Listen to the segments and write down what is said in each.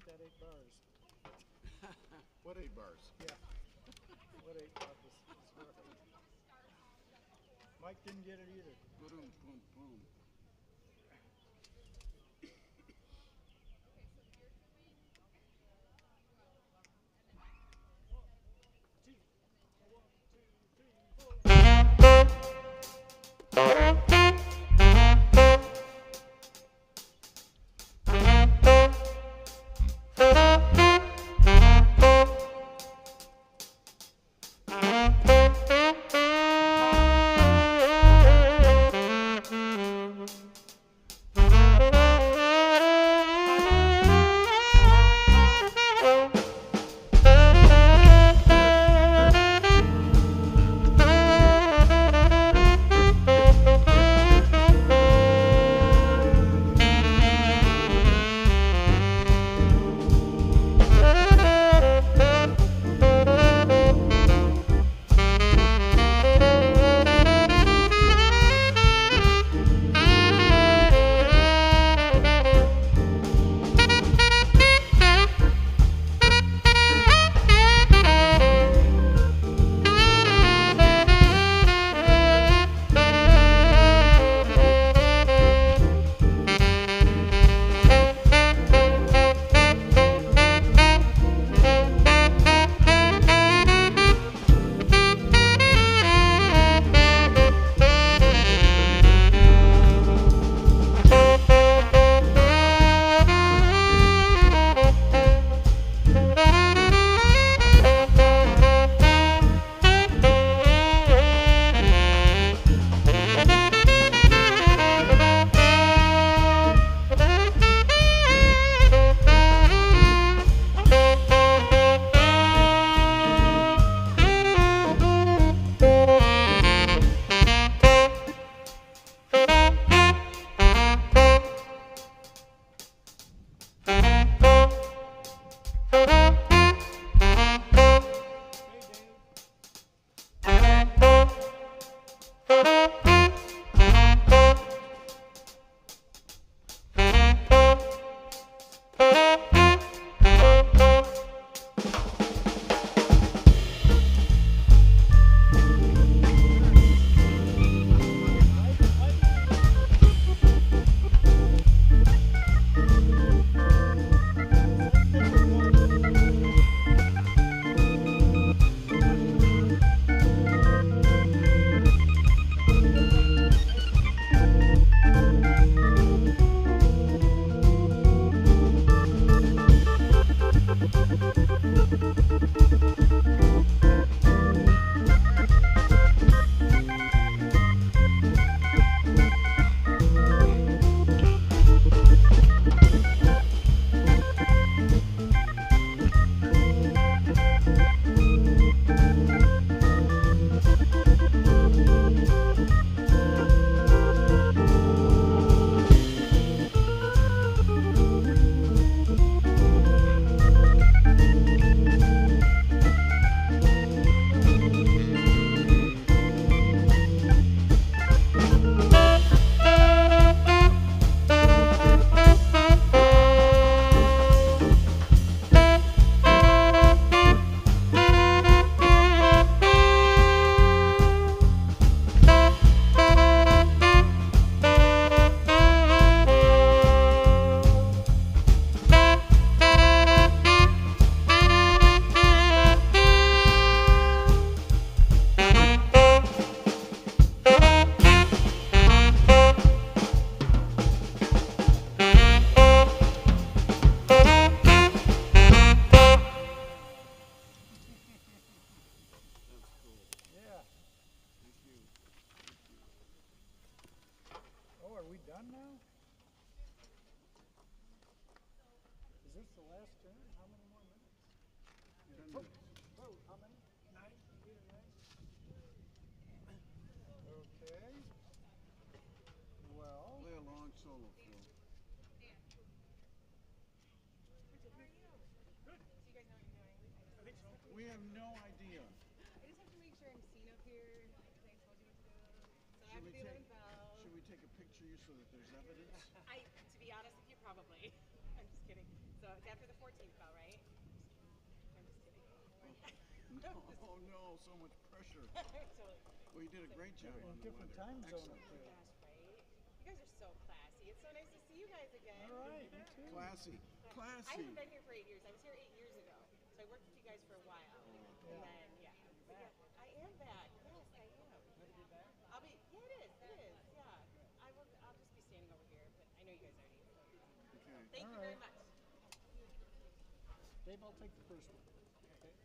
that 8 bars. What 8 bars? Yeah. What 8 bars? Mike didn't get it either. Boom, boom, boom. done now? Is this the last turn? How many more minutes? 10 minutes. Oh, how many? 9? 8 or 9? Okay. Well. Play a long solo, Phil. We have no idea. I just have to make sure I'm seen up here. I told you what to do. So I have to be 11 bells. Should we take a picture of you so that there's evidence? To be honest with you, probably. I'm just kidding. So after the 14th bell, right? I'm just kidding. Oh no, so much pressure. Totally. Well, you did a great job on the Different weather. time zone Excellent. up there. Gosh, right? You guys are so classy. It's so nice to see you guys again. All right, me too. Classy. I Classy. haven't been here for 8 years. I was here 8 years ago. So I worked with you guys for a while. And then, yeah. So, yeah. I am back. Yes, I am. I'll be, yeah, it is, yeah. I'll just be standing over here, but I know you guys already. So. Okay. Thank you All very right. much. Dave, I'll take the first one. Okay.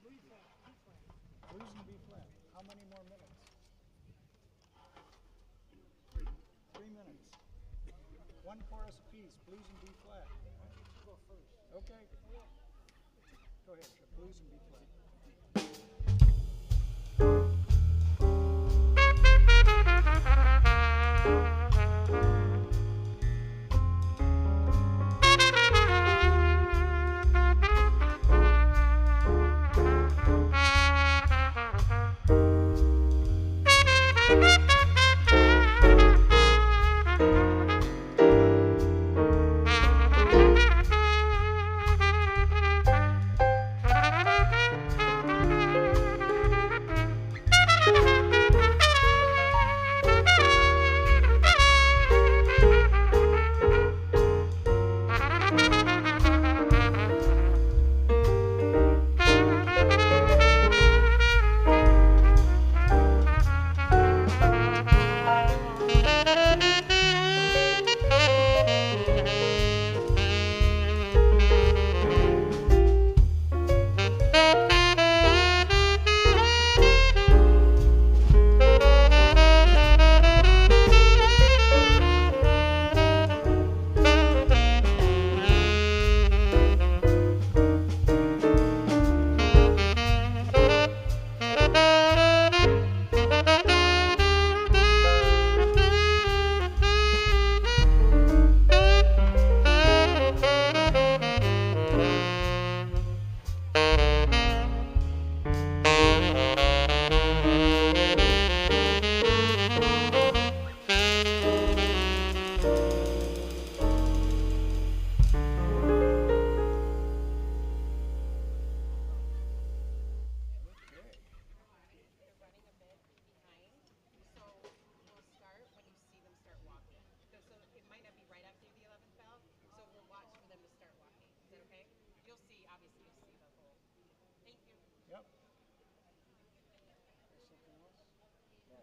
Blues and B flat. How many more minutes? 3 minutes. One chorus apiece. Blues and B flat. Go first. Okay. Go ahead, Chip. Blues and B flat. Yep. Something else? Yeah.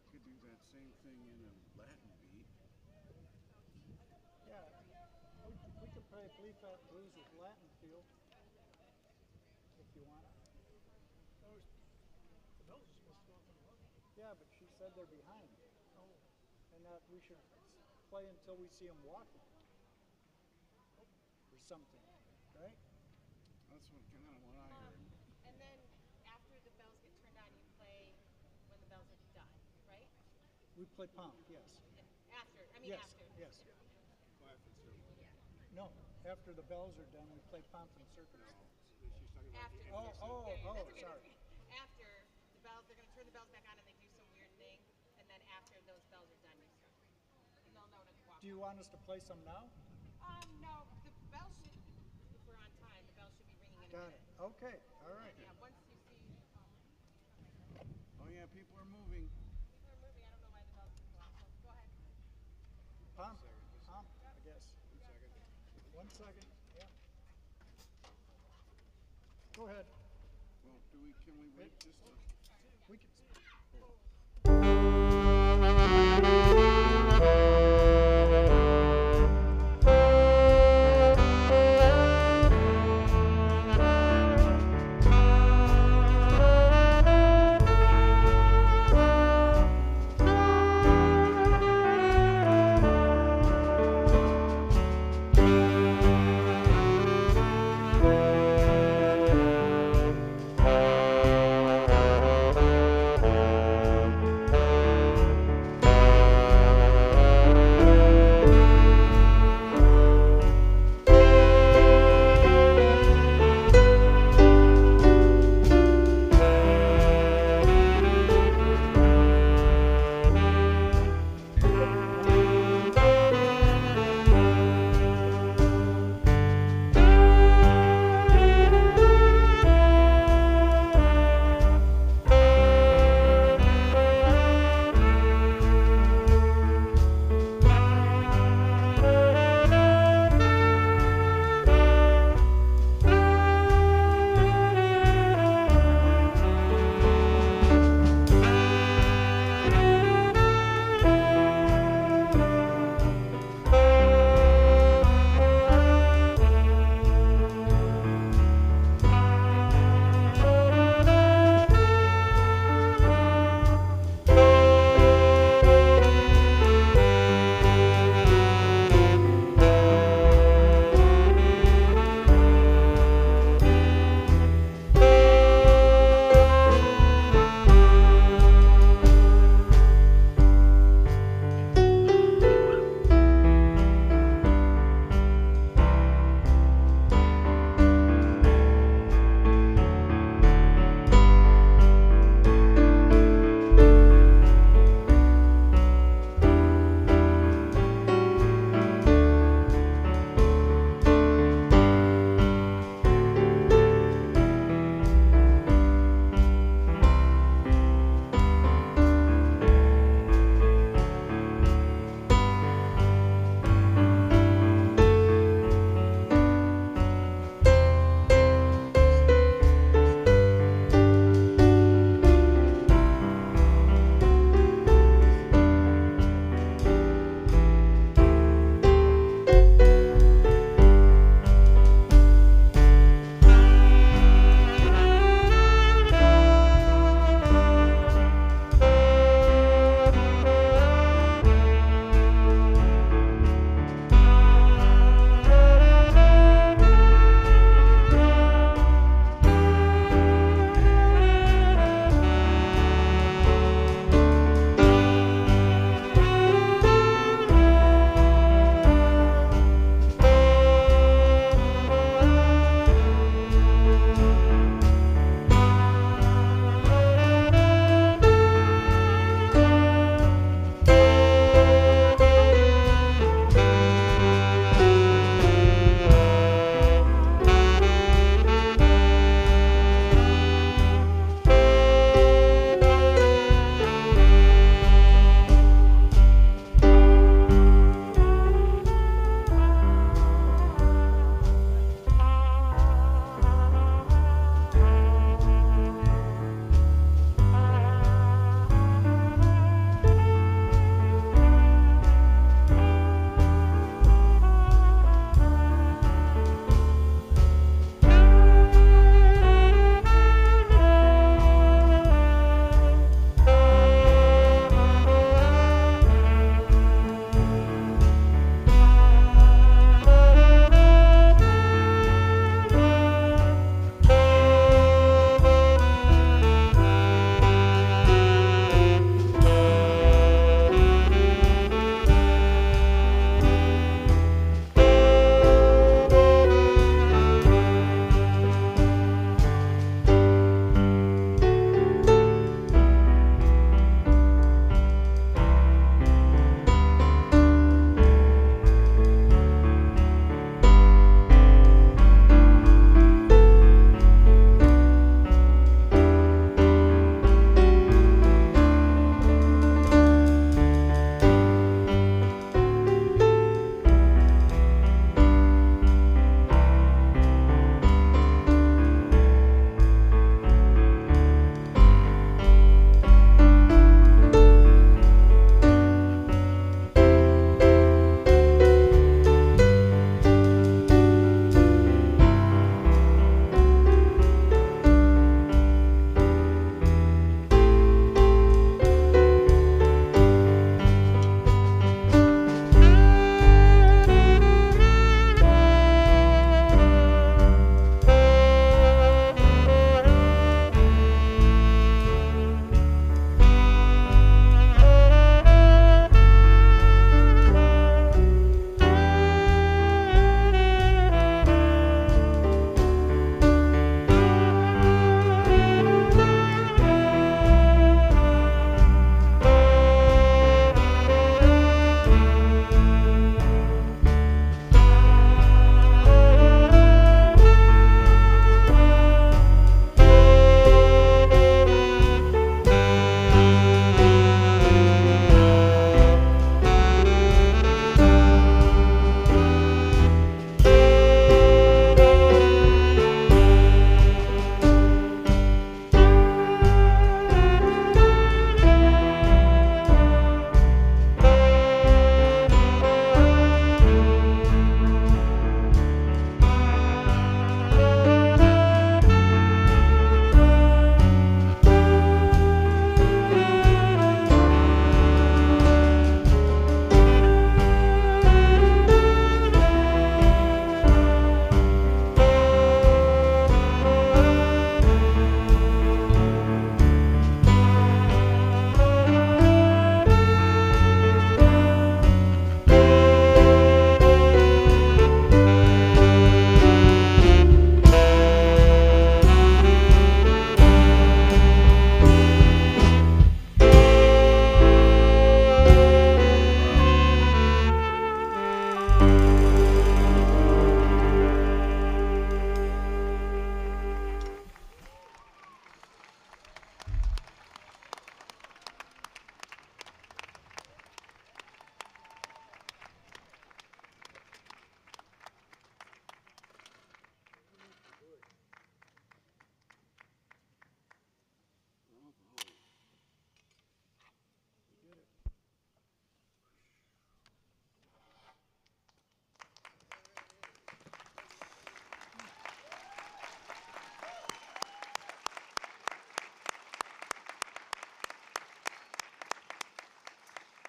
Could do that same thing in a Latin beat. Yeah. We could play B flat blues with Latin feel if you want. The bells are supposed to go up in 11. Yeah, but she said they're behind. Oh. And that we should play until we see them walking. Or something, right? That's what kind of what I heard. And then after the bells get turned on, you play when the bells are done, right? We play pomp, yes. After. Yes, after. yes. No, after the bells are done, we play pomp and circus. After. Oh, That's okay. sorry. After the bells, they're going to turn the bells back on and they do some weird thing. And then after those bells are done, you start. And they'll know to walk. Do you want us to play some now? No, the bells should, if we're on time, the bells should be ringing in a Got minute. it. Okay, all right. Yeah, once you see Oh yeah, people are moving. people are moving, I don't know why the bells didn't go off. So go ahead. Pomp, I guess. 1 second, yeah. Go ahead. Well, can we wait just a... We can.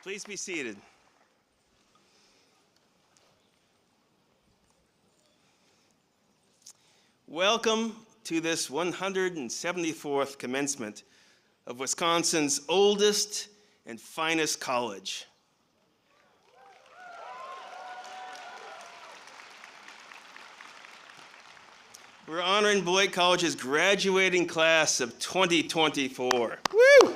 Please be seated. Welcome to this 174th commencement of Wisconsin's oldest and finest college. We're honoring Beloit College's graduating class of 2024. Woo!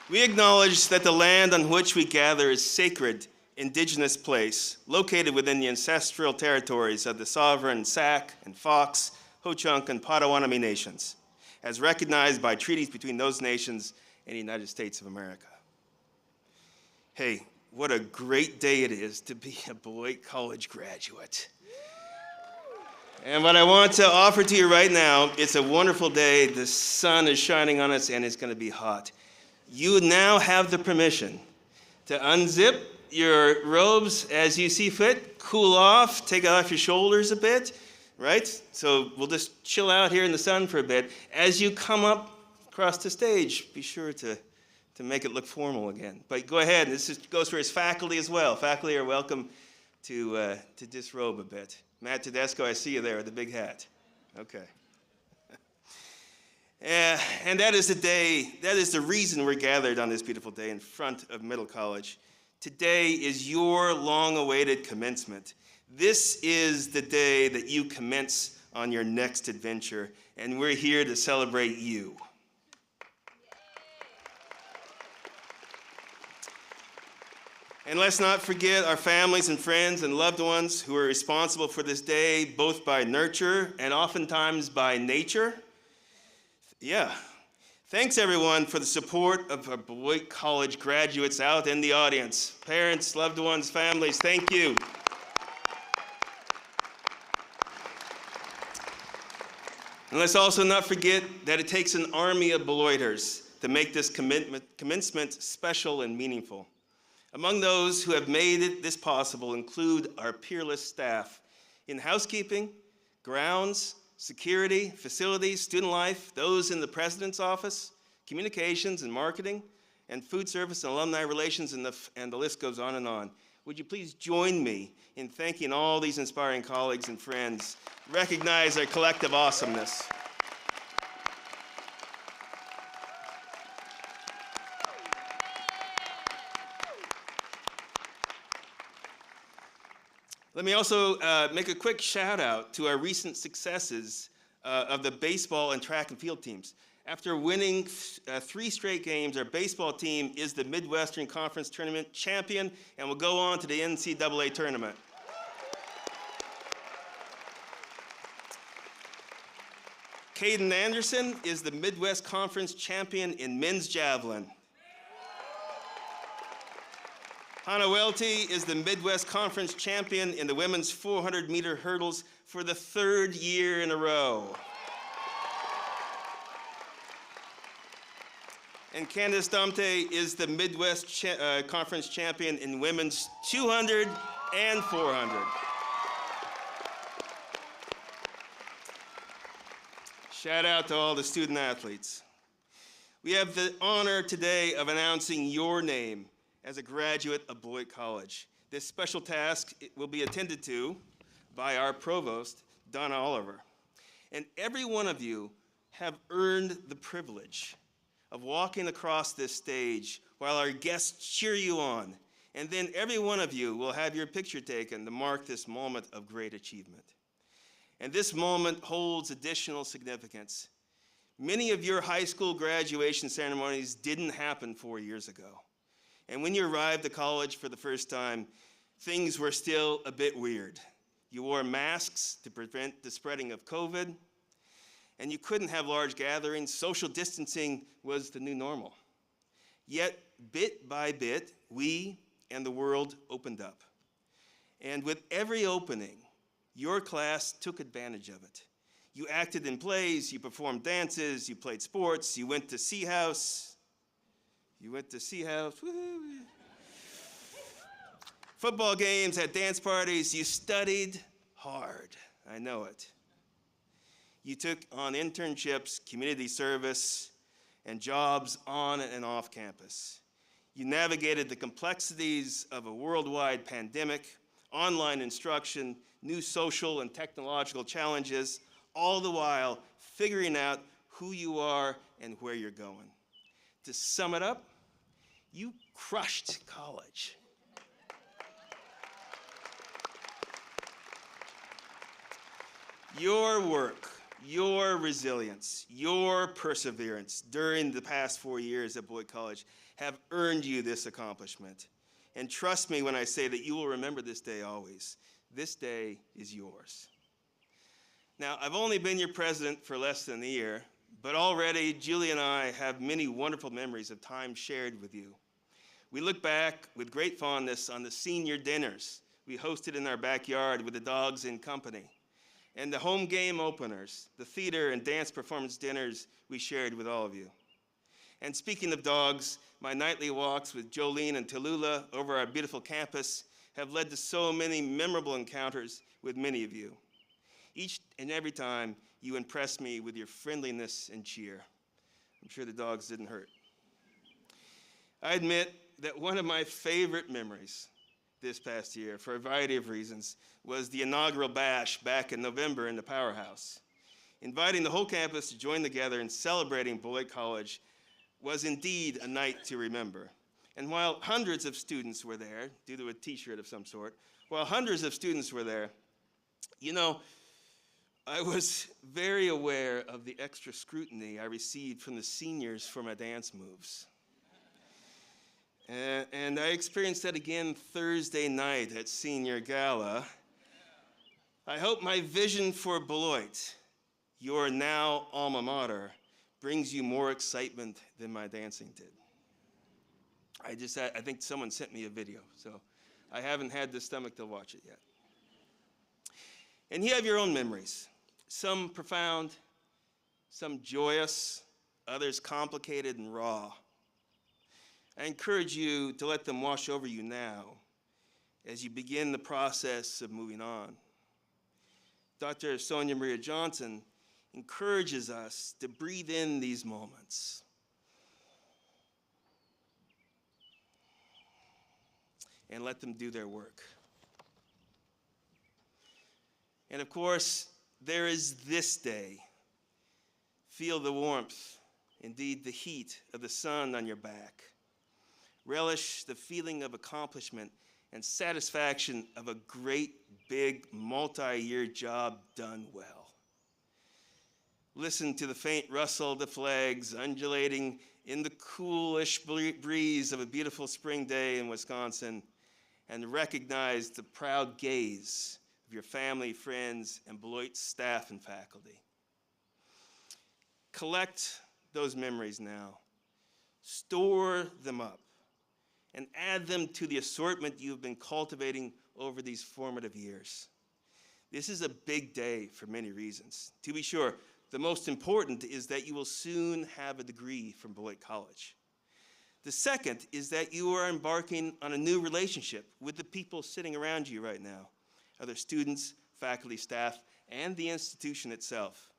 We acknowledge that the land on which we gather is sacred, indigenous place, located within the ancestral territories of the sovereign Sac and Fox, Ho-Chunk, and Potawatomi nations, as recognized by treaties between those nations and the United States of America. Hey, what a great day it is to be a Beloit College graduate. And what I want to offer to you right now, it's a wonderful day. The sun is shining on us and it's going to be hot. You now have the permission to unzip your robes as you see fit, cool off, take off your shoulders a bit, right? So we'll just chill out here in the sun for a bit. As you come up across the stage, be sure to make it look formal again. But go ahead, goes for his faculty as well. Faculty are welcome to disrobe a bit. Matt Tedesco, I see you there with the big hat. Okay. And that is the reason we're gathered on this beautiful day in front of Middle College. Today is your long-awaited commencement. This is the day that you commence on your next adventure, and we're here to celebrate you. And let's not forget our families and friends and loved ones who are responsible for this day, both by nurture and oftentimes by nature. Yeah. Thanks, everyone, for the support of our Beloit College graduates out in the audience. Parents, loved ones, families, thank you. And let's also not forget that it takes an army of Beloiters to make this commencement special and meaningful. Among those who have made this possible include our peerless staff in housekeeping, grounds, security, facilities, student life, those in the president's office, communications and marketing, and food service and alumni relations, and the list goes on and on. Would you please join me in thanking all these inspiring colleagues and friends? Recognize their collective awesomeness. Let me also make a quick shout out to our recent successes of the baseball and track and field teams. After winning 3 straight games, our baseball team is the Midwestern Conference Tournament champion and will go on to the NCAA tournament. Caden Anderson is the Midwest Conference champion in men's javelin. Hannah Welty is the Midwest Conference champion in the women's 400-meter hurdles for the 3rd year in a row. And Candace Domte is the Midwest Conference champion in women's 200 and 400. Shout out to all the student athletes. We have the honor today of announcing your name as a graduate of Beloit College. This special task will be attended to by our provost, Donna Oliver. And every one of you have earned the privilege of walking across this stage while our guests cheer you on. And then every one of you will have your picture taken to mark this moment of great achievement. And this moment holds additional significance. Many of your high school graduation ceremonies didn't happen 4 years ago. And when you arrived at college for the first time, things were still a bit weird. You wore masks to prevent the spreading of COVID, and you couldn't have large gatherings. Social distancing was the new normal. Yet, bit by bit, we and the world opened up. And with every opening, your class took advantage of it. You acted in plays, you performed dances, you played sports, you went to Sea House. Football games, at dance parties, you studied hard. I know it. You took on internships, community service, and jobs on and off campus. You navigated the complexities of a worldwide pandemic, online instruction, new social and technological challenges, all the while figuring out who you are and where you're going. To sum it up, you crushed college. Your work, your resilience, your perseverance during the past 4 years at Beloit College have earned you this accomplishment. And trust me when I say that you will remember this day always. This day is yours. Now, I've only been your president for less than a year, but already Julie and I have many wonderful memories of time shared with you. We look back with great fondness on the senior dinners we hosted in our backyard with the dogs in company, and the home game openers, the theater and dance performance dinners we shared with all of you. And speaking of dogs, my nightly walks with Jolene and Tallulah over our beautiful campus have led to so many memorable encounters with many of you. Each and every time, you impress me with your friendliness and cheer. I'm sure the dogs didn't hurt. I admit that one of my favorite memories this past year, for a variety of reasons, was the inaugural bash back in November in the Powerhouse. Inviting the whole campus to join together in celebrating Beloit College was indeed a night to remember. And while hundreds of students were there, due to a t-shirt of some sort, while hundreds of students were there, you know, I was very aware of the extra scrutiny I received from the seniors for my dance moves. And I experienced that again Thursday night at Senior Gala. I hope my vision for Beloit, your now alma mater, brings you more excitement than my dancing did. I think someone sent me a video, so I haven't had the stomach to watch it yet. And you have your own memories, some profound, some joyous, others complicated and raw. I encourage you to let them wash over you now as you begin the process of moving on. Dr. Sonia Maria Johnson encourages us to breathe in these moments. And let them do their work. And of course, there is this day. Feel the warmth, indeed the heat of the sun on your back. Relish the feeling of accomplishment and satisfaction of a great, big, multi-year job done well. Listen to the faint rustle of the flags undulating in the coolish breeze of a beautiful spring day in Wisconsin, and recognize the proud gaze of your family, friends, and Beloit staff and faculty. Collect those memories now. Store them up and add them to the assortment you've been cultivating over these formative years. This is a big day for many reasons. To be sure, the most important is that you will soon have a degree from Beloit College. The second is that you are embarking on a new relationship with the people sitting around you right now, other students, faculty, staff, and the institution itself.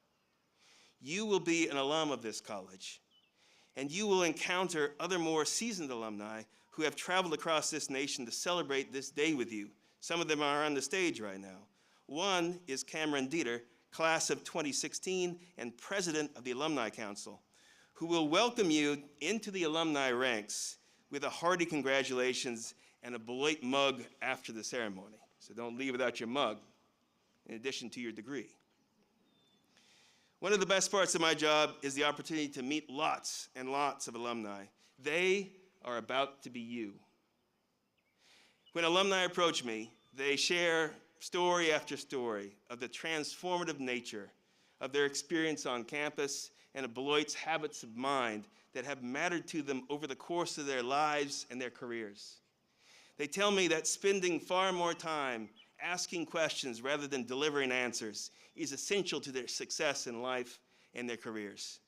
You will be an alum of this college, and you will encounter other more seasoned alumni who have traveled across this nation to celebrate this day with you. Some of them are on the stage right now. One is Cameron Dieter, class of 2016 and president of the Alumni Council, who will welcome you into the alumni ranks with a hearty congratulations and a Beloit mug after the ceremony. So don't leave without your mug, in addition to your degree. One of the best parts of my job is the opportunity to meet lots and lots of alumni. They are about to be you. When alumni approach me, they share story after story of the transformative nature of their experience on campus and of Beloit's habits of mind that have mattered to them over the course of their lives and their careers. They tell me that spending far more time asking questions rather than delivering answers is essential to their success in life and their careers.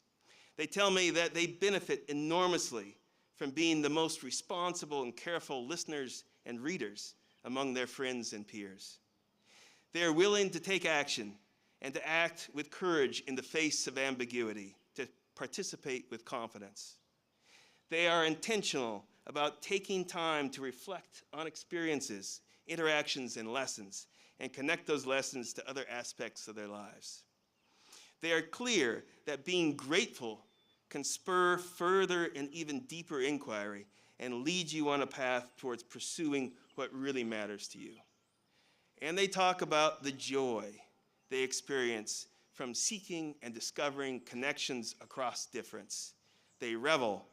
They tell me that they benefit enormously from being the most responsible and careful listeners and readers among their friends and peers. They are willing to take action and to act with courage in the face of ambiguity, to participate with confidence. They are intentional about taking time to reflect on experiences, interactions, and lessons, and connect those lessons to other aspects of their lives. They are clear that being grateful can spur further and even deeper inquiry and lead you on a path towards pursuing what really matters to you. And they talk about the joy they experience from seeking and discovering connections across difference. They revel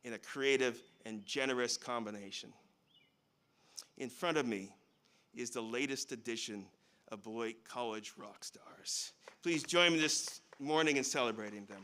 in a creative and generous combination. In front of me is the latest edition of Beloit College Rock Stars. Please join me this morning in celebrating them.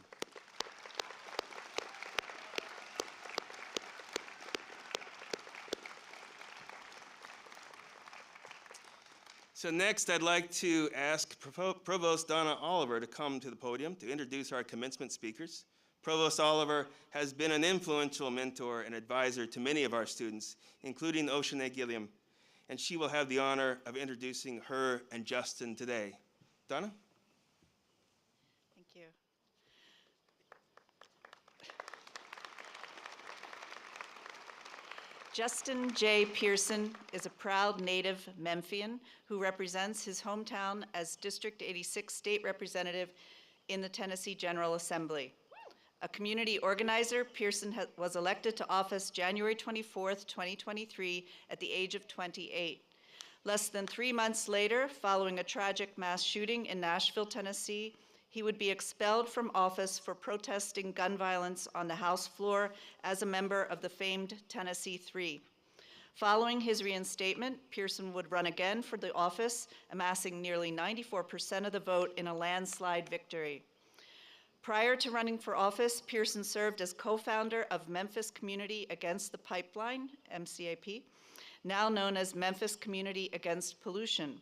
So next, I'd like to ask Provost Donna Oliver to come to the podium to introduce our commencement speakers. Provost Oliver has been an influential mentor and advisor to many of our students, including Ocean Gilliam, and she will have the honor of introducing her and Justin today. Donna? Thank you. Justin J. Pearson is a proud native Memphian who represents his hometown as District 86 State Representative in the Tennessee General Assembly. A community organizer, Pearson was elected to office January 24th, 2023 at the age of 28. Less than 3 months later, following a tragic mass shooting in Nashville, Tennessee, he would be expelled from office for protesting gun violence on the House floor as a member of the famed Tennessee Three. Following his reinstatement, Pearson would run again for the office, amassing nearly 94% of the vote in a landslide victory. Prior to running for office, Pearson served as co-founder of Memphis Community Against the Pipeline, MCAP, now known as Memphis Community Against Pollution.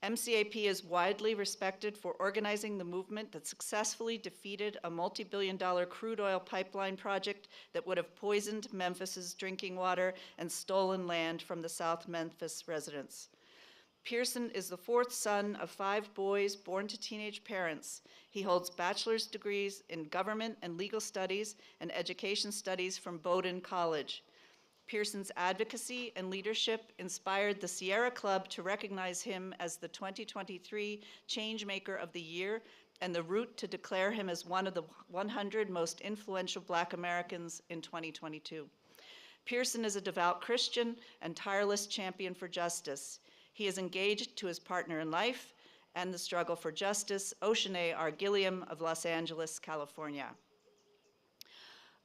MCAP is widely respected for organizing the movement that successfully defeated a multi-billion-dollar crude oil pipeline project that would have poisoned Memphis's drinking water and stolen land from the South Memphis residents. Pearson is the fourth son of 5 boys born to teenage parents. He holds bachelor's degrees in government and legal studies and education studies from Bowdoin College. Pearson's advocacy and leadership inspired the Sierra Club to recognize him as the 2023 Changemaker of the Year and the Root to declare him as one of the 100 most influential Black Americans in 2022. Pearson is a devout Christian and tireless champion for justice. He is engaged to his partner in life and the struggle for justice, Ocean R. Gilliam of Los Angeles, California.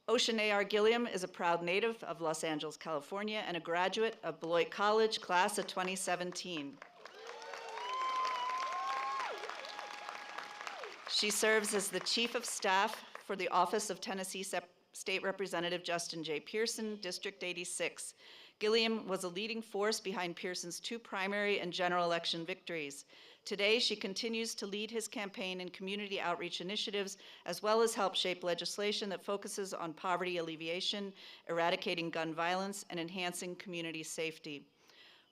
Ocean R. Gilliam is a proud native of Los Angeles, California, and a graduate of Beloit College, class of 2017. She serves as the Chief of Staff for the Office of Tennessee State Representative Justin J. Pearson, District 86. Gilliam was a leading force behind Pearson's 2 primary and general election victories. Today, she continues to lead his campaign in community outreach initiatives, as well as help shape legislation that focuses on poverty alleviation, eradicating gun violence, and enhancing community safety.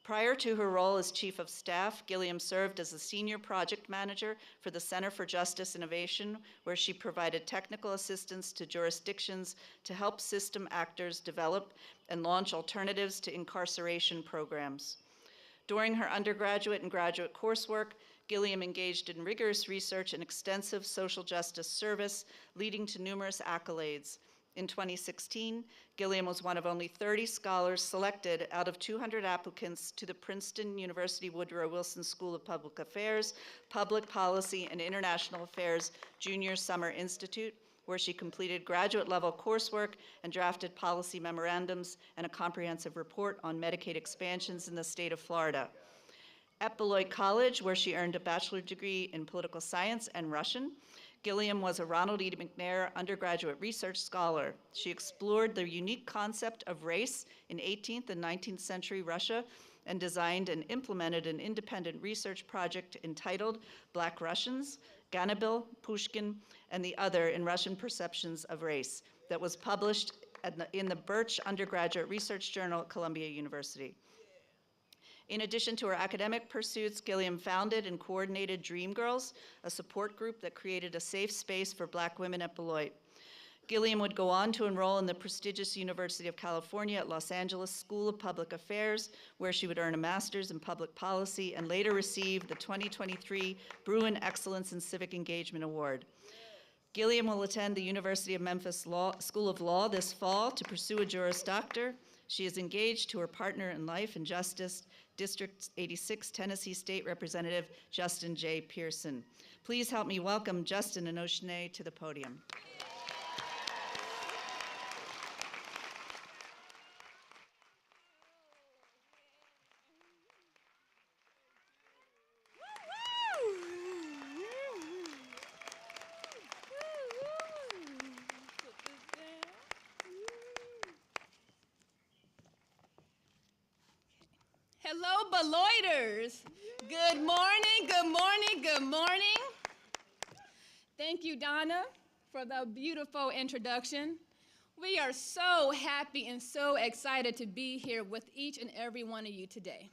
Prior to her role as Chief of Staff, Gilliam served as the Senior Project Manager for the Center for Justice Innovation, where she provided technical assistance to jurisdictions to help system actors develop and launch alternatives to incarceration programs. During her undergraduate and graduate coursework, Gilliam engaged in rigorous research and extensive social justice service, leading to numerous accolades. In 2016, Gilliam was one of only 30 scholars selected out of 200 applicants to the Princeton University Woodrow Wilson School of Public Affairs, Public Policy, and International Affairs Junior Summer Institute, where she completed graduate-level coursework and drafted policy memorandums and a comprehensive report on Medicaid expansions in the state of Florida. At Beloit College, where she earned a bachelor's degree in political science and Russian, Gilliam was a Ronald E. McNair undergraduate research scholar. She explored the unique concept of race in 18th and 19th century Russia and designed and implemented an independent research project entitled Black Russians, Ganabil, Pushkin, and the Other in Russian Perceptions of Race that was published in the Birch Undergraduate Research Journal at Columbia University. In addition to her academic pursuits, Gilliam founded and coordinated Dream Girls, a support group that created a safe space for Black women at Beloit. Gilliam would go on to enroll in the prestigious University of California at Los Angeles School of Public Affairs, where she would earn a master's in public policy and later receive the 2023 Bruin Excellence in Civic Engagement Award. Gilliam will attend the University of Memphis School of Law this fall to pursue a Juris Doctor. She is engaged to her partner in life and justice, District 86 Tennessee State Representative Justin J. Pearson. Please help me welcome Justin and Oshane to the podium. Hello, Beloiters. Good morning, good morning, good morning. Thank you, Donna, for the beautiful introduction. We are so happy and so excited to be here with each and every one of you today.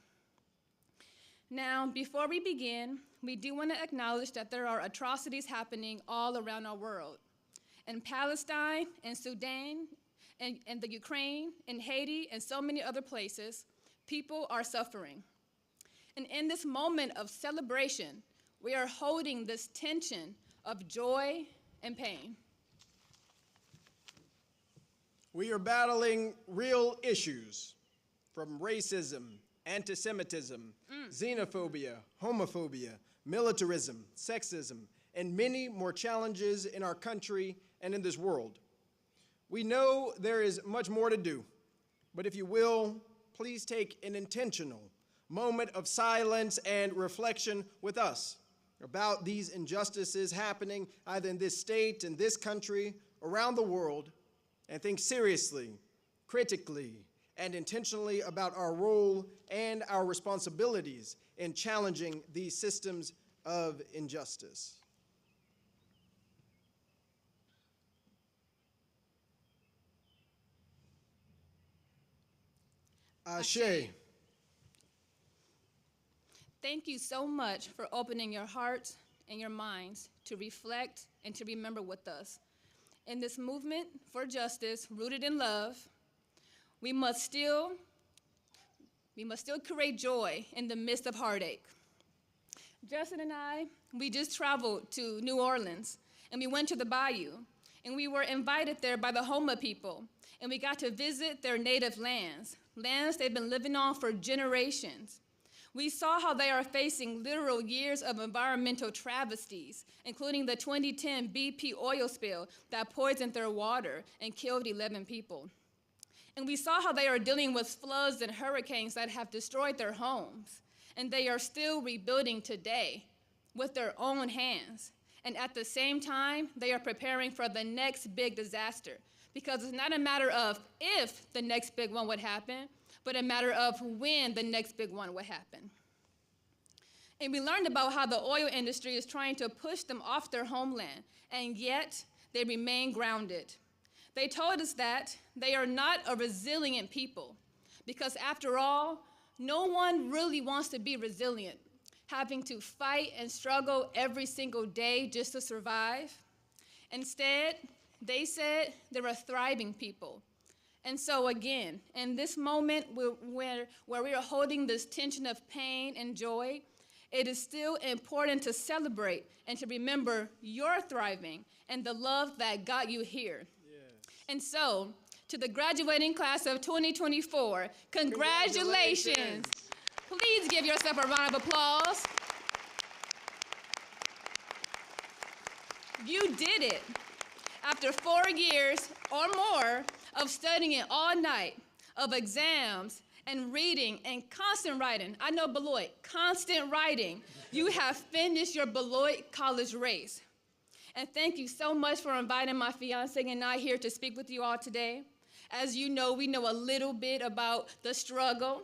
Now, before we begin, we do want to acknowledge that there are atrocities happening all around our world. In Palestine, in Sudan, in the Ukraine, in Haiti, and so many other places, people are suffering. And in this moment of celebration, we are holding this tension of joy and pain. We are battling real issues from racism, anti-Semitism, xenophobia, homophobia, militarism, sexism, and many more challenges in our country and in this world. We know there is much more to do, but if you will, please take an intentional moment of silence and reflection with us about these injustices happening either in this state, in this country, around the world, and think seriously, critically, and intentionally about our role and our responsibilities in challenging these systems of injustice. Ashe. Thank you so much for opening your hearts and your minds to reflect and to remember with us. In this movement for justice rooted in love, we must still create joy in the midst of heartache. Justin and I, we just traveled to New Orleans, and we went to the bayou, and we were invited there by the Homa people, and we got to visit their native lands they've been living on for generations. We saw how they are facing literal years of environmental travesties, including the 2010 BP oil spill that poisoned their water and killed 11 people. And we saw how they are dealing with floods and hurricanes that have destroyed their homes, and they are still rebuilding today with their own hands. And at the same time, they are preparing for the next big disaster, because it's not a matter of if the next big one would happen, but a matter of when the next big one would happen. And we learned about how the oil industry is trying to push them off their homeland, and yet they remain grounded. They told us that they are not a resilient people, because after all, no one really wants to be resilient, having to fight and struggle every single day just to survive. Instead, they said they're a thriving people. And so again, in this moment where we are holding this tension of pain and joy, it is still important to celebrate and to remember your thriving and the love that got you here. Yes. And so, to the graduating class of 2024, congratulations. Please give yourself a round of applause. You did it. After 4 years or more of studying all night, of exams and reading and constant writing, I know Beloit, constant writing, you have finished your Beloit college race. And thank you so much for inviting my fiance and I here to speak with you all today. As you know, we know a little bit about the struggle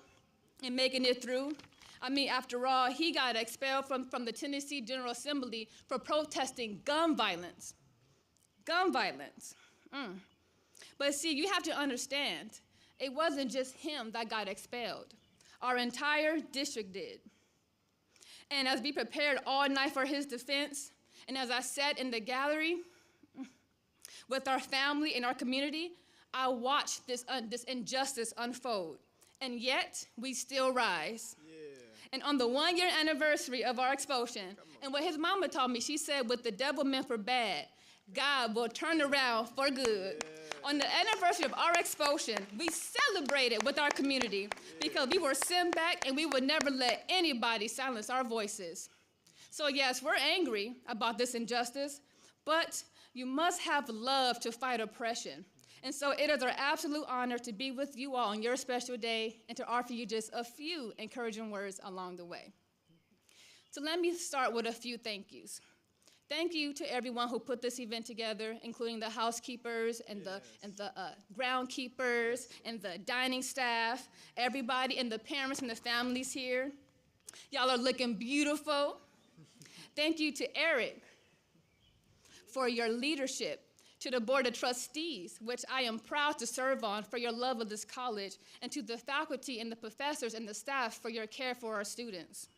and making it through. I mean, after all, he got expelled from the Tennessee General Assembly for protesting gun violence. Gun violence. But see, you have to understand, it wasn't just him that got expelled. Our entire district did. And as we prepared all night for his defense, and as I sat in the gallery, with our family and our community, I watched this injustice unfold, and yet we still rise. And on the 1-year anniversary of our expulsion, and what his mama taught me, she said, what the devil meant for bad, God will turn around for good. On the anniversary of our expulsion, we celebrated with our community because we were sent back and we would never let anybody silence our voices. So yes, we're angry about this injustice, but you must have love to fight oppression. And so it is our absolute honor to be with you all on your special day and to offer you just a few encouraging words along the way. So let me start with a few thank yous. Thank you to everyone who put this event together, including the housekeepers and the groundkeepers and the dining staff, everybody, and the parents and the families here. Y'all are looking beautiful. Thank you to Eric for your leadership, to the Board of Trustees, which I am proud to serve on, for your love of this college, and to the faculty and the professors and the staff for your care for our students.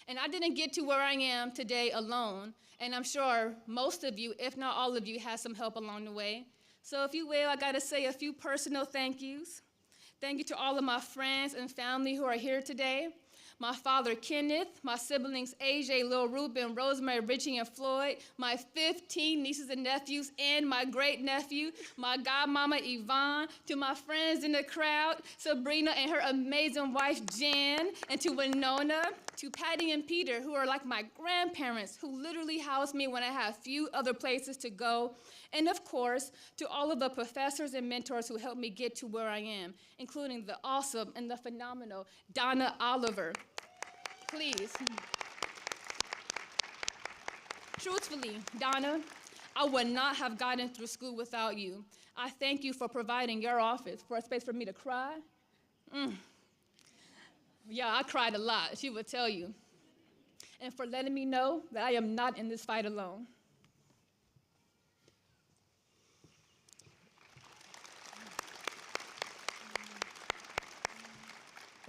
And I didn't get to where I am today alone, and I'm sure most of you, if not all of you, had some help along the way. So if you will, I gotta say a few personal thank yous. Thank you to all of my friends and family who are here today. My father, Kenneth, my siblings, AJ, Lil Ruben, Rosemary, Richie, and Floyd, my 15 nieces and nephews, and my great-nephew, my godmama, Yvonne, to my friends in the crowd, Sabrina and her amazing wife, Jan, and to Winona, to Patty and Peter, who are like my grandparents, who literally house me when I have few other places to go, and of course, to all of the professors and mentors who helped me get to where I am, including the awesome and the phenomenal Donna Oliver. Please. Truthfully, Donna, I would not have gotten through school without you. I thank you for providing your office for a space for me to cry. Yeah, I cried a lot, she would tell you. And for letting me know that I am not in this fight alone.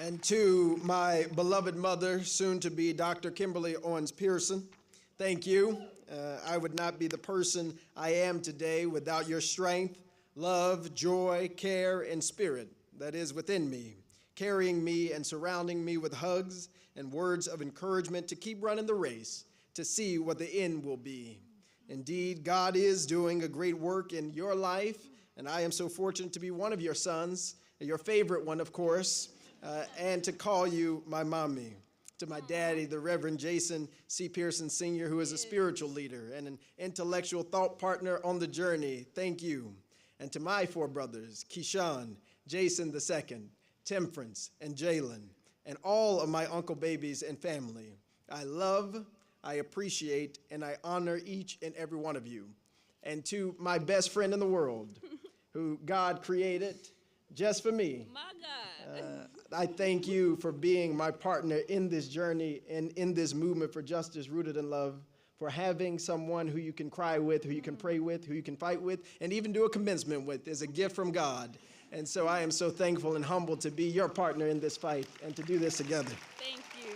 And to my beloved mother, soon to be Dr. Kimberly Owens Pearson, thank you. I would not be the person I am today without your strength, love, joy, care, and spirit that is within me, carrying me and surrounding me with hugs and words of encouragement to keep running the race, to see what the end will be. Indeed, God is doing a great work in your life, and I am so fortunate to be one of your sons, your favorite one, of course, and to call you my mommy. To my daddy, the Reverend Jason C. Pearson Sr., who is a spiritual leader and an intellectual thought partner on the journey, thank you. And to my 4 brothers, Keyshawn, Jason II, Temperance, and Jalen, and all of my uncle babies and family, I love, I appreciate, and I honor each and every one of you. And to my best friend in the world, who God created just for me, My God. I thank you for being my partner in this journey and in this movement for justice rooted in love, for having someone who you can cry with, who you can pray with, who you can fight with, and even do a commencement with is a gift from God. And so I am so thankful and humbled to be your partner in this fight and to do this together. Thank you.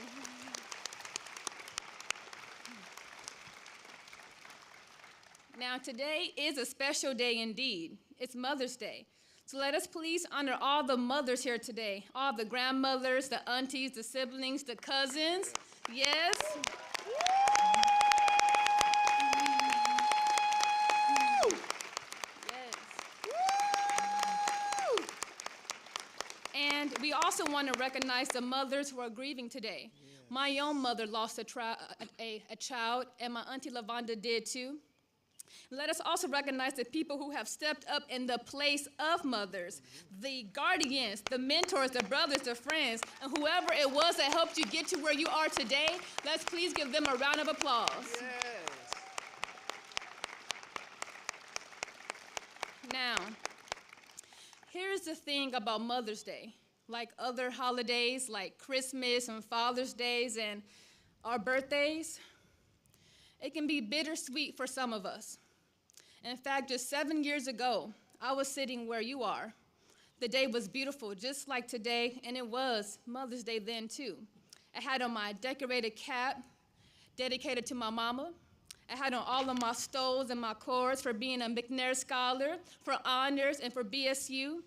Now, today is a special day indeed. It's Mother's Day. So let us please honor all the mothers here today, all the grandmothers, the aunties, the siblings, the cousins. Yes. And we also want to recognize the mothers who are grieving today. My own mother lost a child, and my auntie Lavonda did too. Let us also recognize the people who have stepped up in the place of mothers, the guardians, the mentors, the brothers, the friends, and whoever it was that helped you get to where you are today. Let's please give them a round of applause. Yes. Now, here's the thing about Mother's Day. Like other holidays, like Christmas and Father's Days and our birthdays, it can be bittersweet for some of us. In fact, just 7 years ago, I was sitting where you are. The day was beautiful, just like today, and it was Mother's Day then too. I had on my decorated cap dedicated to my mama. I had on all of my stoles and my cords for being a McNair Scholar, for honors, and for BSU.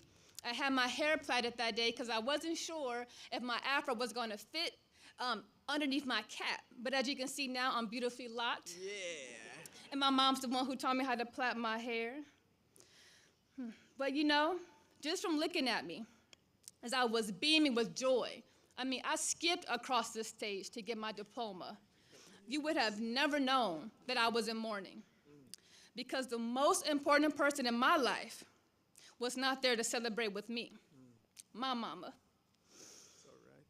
I had my hair plaited that day because I wasn't sure if my afro was going to fit underneath my cap. But as you can see now, I'm beautifully locked. Yeah. And my mom's the one who taught me how to plait my hair. But you know, just from looking at me, as I was beaming with joy, I mean, I skipped across the stage to get my diploma. You would have never known that I was in mourning, because the most important person in my life was not there to celebrate with me, my mama. It's all right.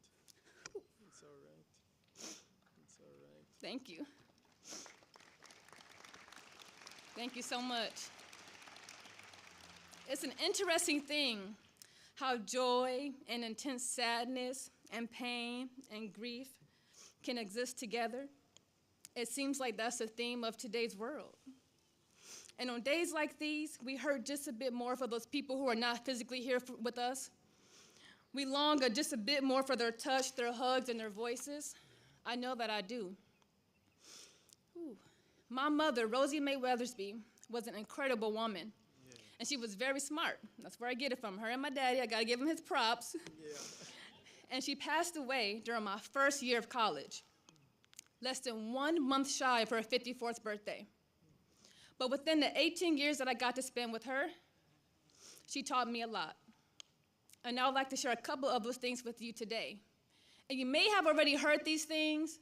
It's all right. It's all right. Thank you. Thank you so much. It's an interesting thing how joy and intense sadness and pain and grief can exist together. It seems like that's the theme of today's world. And on days like these, we hurt just a bit more for those people who are not physically here with us. We long just a bit more for their touch, their hugs, and their voices. I know that I do. Ooh. My mother, Rosie Mae Weathersby, was an incredible woman. And she was very smart. That's where I get it from. Her and my daddy, I gotta give him his props. Yeah. And she passed away during my first year of college, less than 1 month shy of her 54th birthday. But within the 18 years that I got to spend with her, she taught me a lot. And I would like to share a couple of those things with you today. And you may have already heard these things,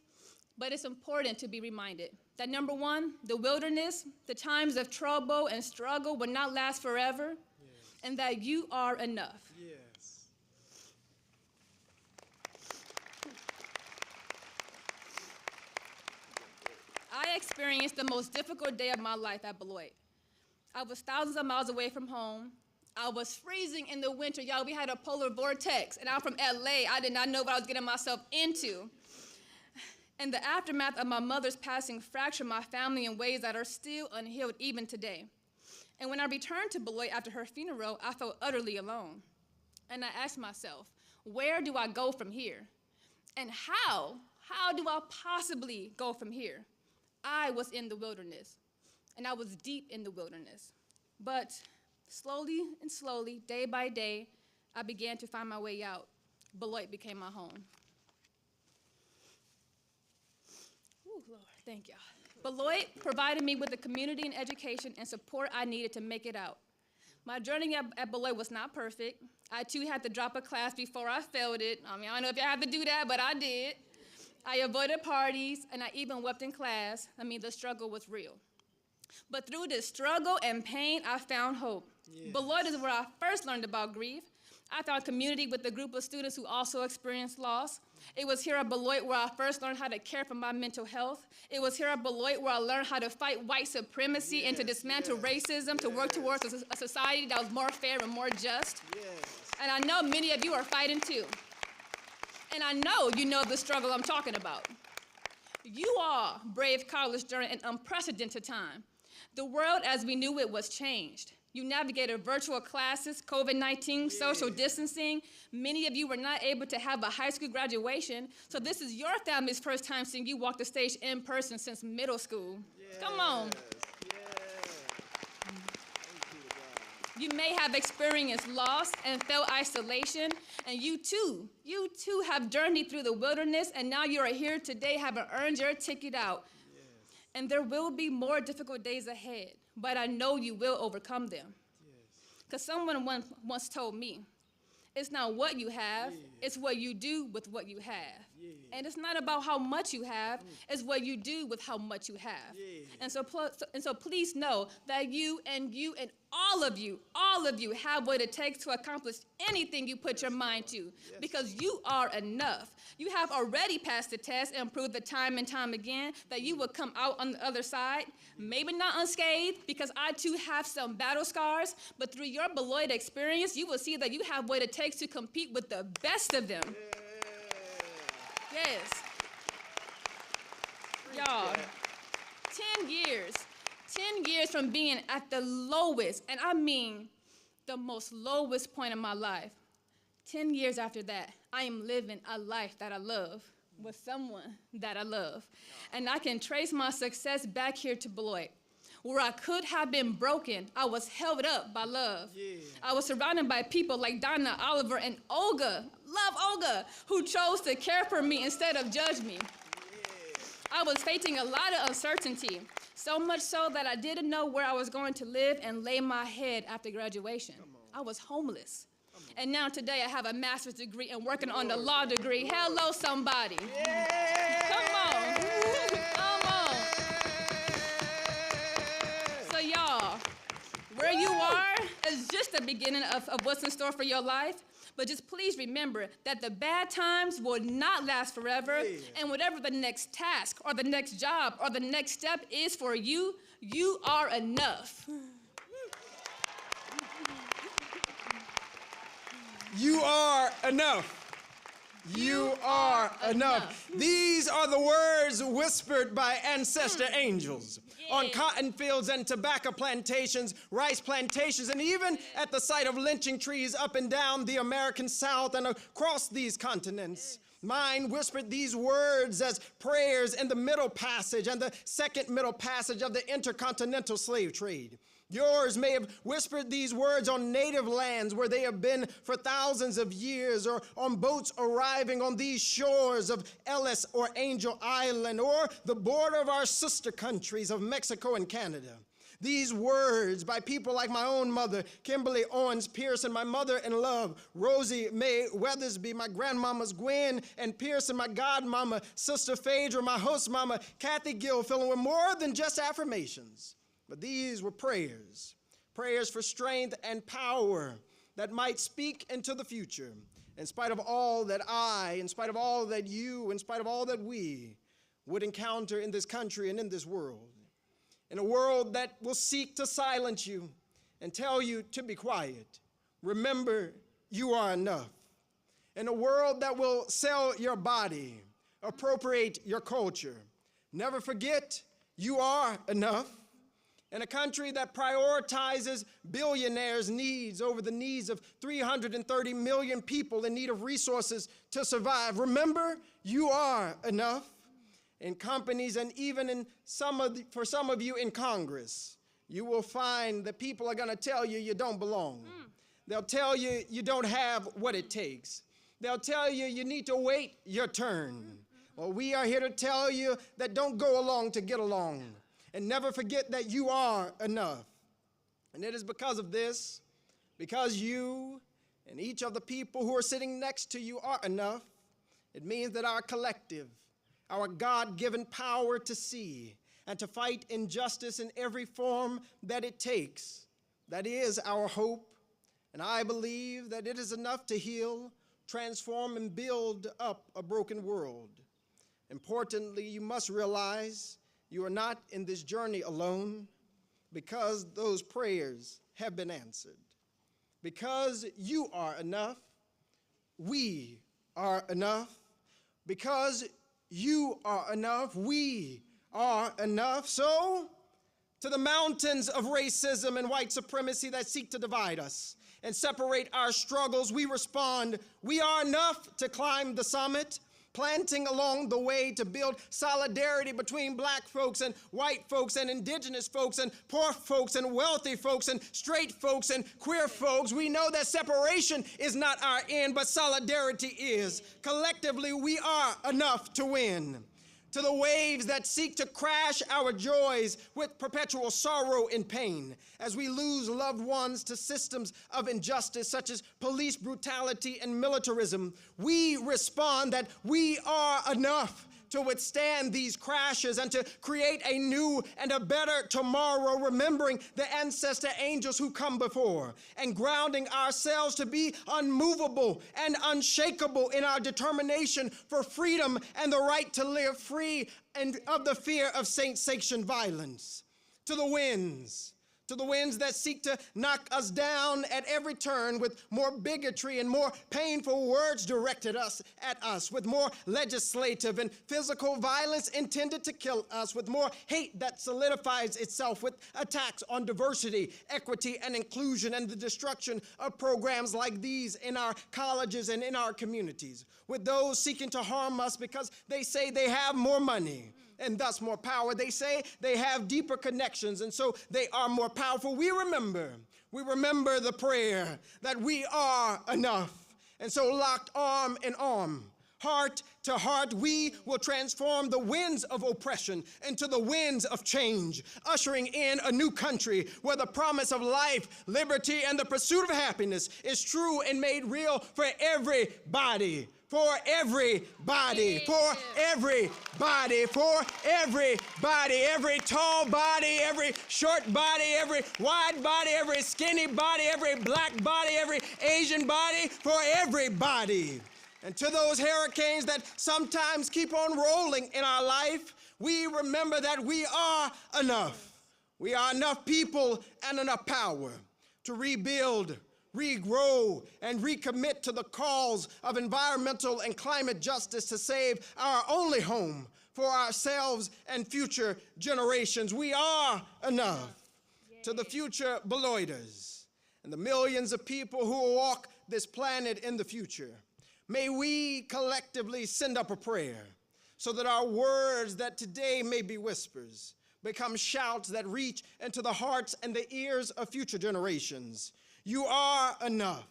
but it's important to be reminded that number one, the wilderness, the times of trouble and struggle will not last forever, and that you are enough. Yes. I experienced the most difficult day of my life at Beloit. I was thousands of miles away from home. I was freezing in the winter. Y'all, we had a polar vortex, and I'm from LA. I did not know what I was getting myself into. And the aftermath of my mother's passing fractured my family in ways that are still unhealed even today. And when I returned to Beloit after her funeral, I felt utterly alone. And I asked myself, where do I go from here? And how do I possibly go from here? I was in the wilderness, and I was deep in the wilderness. But slowly and slowly, day by day, I began to find my way out. Beloit became my home. Ooh, Lord, thank y'all. Beloit provided me with the community and education and support I needed to make it out. My journey at Beloit was not perfect. I too had to drop a class before I failed it. I mean, I don't know if y'all have to do that, but I did. I avoided parties, and I even wept in class. I mean, the struggle was real. But through this struggle and pain, I found hope. Yes. Beloit is where I first learned about grief. I found community with a group of students who also experienced loss. It was here at Beloit where I first learned how to care for my mental health. It was here at Beloit where I learned how to fight white supremacy and to dismantle racism, to work towards a society that was more fair and more just. And I know many of you are fighting too. And I know you know the struggle I'm talking about. You all braved college during an unprecedented time. The world as we knew it was changed. You navigated virtual classes, COVID-19, social distancing. Many of you were not able to have a high school graduation, so this is your family's first time seeing you walk the stage in person since middle school. Come on. You may have experienced loss and felt isolation, and you too have journeyed through the wilderness, and now you are here today having earned your ticket out. And there will be more difficult days ahead, but I know you will overcome them. Because someone once told me, it's not what you have, it's what you do with what you have. And it's not about how much you have, it's what you do with how much you have. And so please know that you and all of you have what it takes to accomplish anything you put your mind to, because you are enough. You have already passed the test and proved it time and time again that you will come out on the other side, maybe not unscathed, because I too have some battle scars, but through your Beloit experience, you will see that you have what it takes to compete with the best of them. Yes. Y'all, 10 years from being at the lowest, and I mean the most lowest point in my life, 10 years after that, I am living a life that I love. with someone that I love. And I can trace my success back here to Beloit. Where I could have been broken, I was held up by love. Yeah. I was surrounded by people like Donna, Oliver, and Olga, love Olga, who chose to care for me instead of judge me. Yeah. I was facing a lot of uncertainty, so much so that I didn't know where I was going to live and lay my head after graduation. I was homeless. And now today I have a master's degree and working on the law degree. Hello, somebody. Yeah. Come on. Come on. So y'all, where you are is just the beginning of what's in store for your life. But just please remember that the bad times will not last forever. Yeah. And whatever the next task or the next job or the next step is for you, you are enough. You are enough. You are enough. These are the words whispered by ancestor angels on cotton fields and tobacco plantations, rice plantations, and even at the site of lynching trees up and down the American South and across these continents. Mine whispered these words as prayers in the Middle Passage and the second Middle Passage of the intercontinental slave trade. Yours may have whispered these words on native lands where they have been for thousands of years, or on boats arriving on these shores of Ellis or Angel Island, or the border of our sister countries of Mexico and Canada. These words by people like my own mother, Kimberly Owens Pearson, my mother-in-law, Rosie Mae Weathersby, my grandmamas Gwen and Pearson, my godmama, Sister Phaedra, my host mama, Kathy Gilfillan, were more than just affirmations. But these were prayers, prayers for strength and power that might speak into the future, in spite of all that I, in spite of all that you, in spite of all that we would encounter in this country and in this world. In a world that will seek to silence you and tell you to be quiet, remember you are enough. In a world that will sell your body, appropriate your culture, never forget you are enough. In a country that prioritizes billionaires' needs over the needs of 330 million people in need of resources to survive, remember, you are enough. In companies and even for some of you in Congress, you will find that people are going to tell you you don't belong. They'll tell you you don't have what it takes. They'll tell you you need to wait your turn. Well, we are here to tell you that don't go along to get along. And never forget that you are enough. And it is because of this, because you and each of the people who are sitting next to you are enough, it means that our collective, our God-given power to see and to fight injustice in every form that it takes, that is our hope. And I believe that it is enough to heal, transform, and build up a broken world. Importantly, you must realize you are not in this journey alone, because those prayers have been answered. Because you are enough, we are enough. Because you are enough, we are enough. So, to the mountains of racism and white supremacy that seek to divide us and separate our struggles, we respond, we are enough to climb the summit, planting along the way to build solidarity between black folks and white folks and indigenous folks and poor folks and wealthy folks and straight folks and queer folks. We know that separation is not our end, but solidarity is. Collectively, we are enough to win. To the waves that seek to crash our joys with perpetual sorrow and pain as we lose loved ones to systems of injustice such as police brutality and militarism, we respond that we are enough to withstand these crashes and to create a new and a better tomorrow, remembering the ancestor angels who come before and grounding ourselves to be unmovable and unshakable in our determination for freedom and the right to live free and of the fear of sensation violence. To the winds, To the winds that seek to knock us down at every turn with more bigotry and more painful words directed at us, with more legislative and physical violence intended to kill us, with more hate that solidifies itself, with attacks on diversity, equity, and inclusion, and the destruction of programs like these in our colleges and in our communities, with those seeking to harm us because they say they have more money and thus more power. They say they have deeper connections, and so they are more powerful. We remember the prayer that we are enough. And so locked arm in arm, heart to heart, we will transform the winds of oppression into the winds of change, ushering in a new country where the promise of life, liberty, and the pursuit of happiness is true and made real for everybody. For everybody, for everybody, for everybody, every tall body, every short body, every wide body, every skinny body, every black body, every Asian body, for everybody. And to those hurricanes that sometimes keep on rolling in our life, we remember that we are enough. We are enough people and enough power to rebuild, regrow, and recommit to the cause of environmental and climate justice to save our only home for ourselves and future generations. We are enough. Yay. To the future Beloiters and the millions of people who will walk this planet in the future, may we collectively send up a prayer so that our words that today may be whispers become shouts that reach into the hearts and the ears of future generations. You are enough,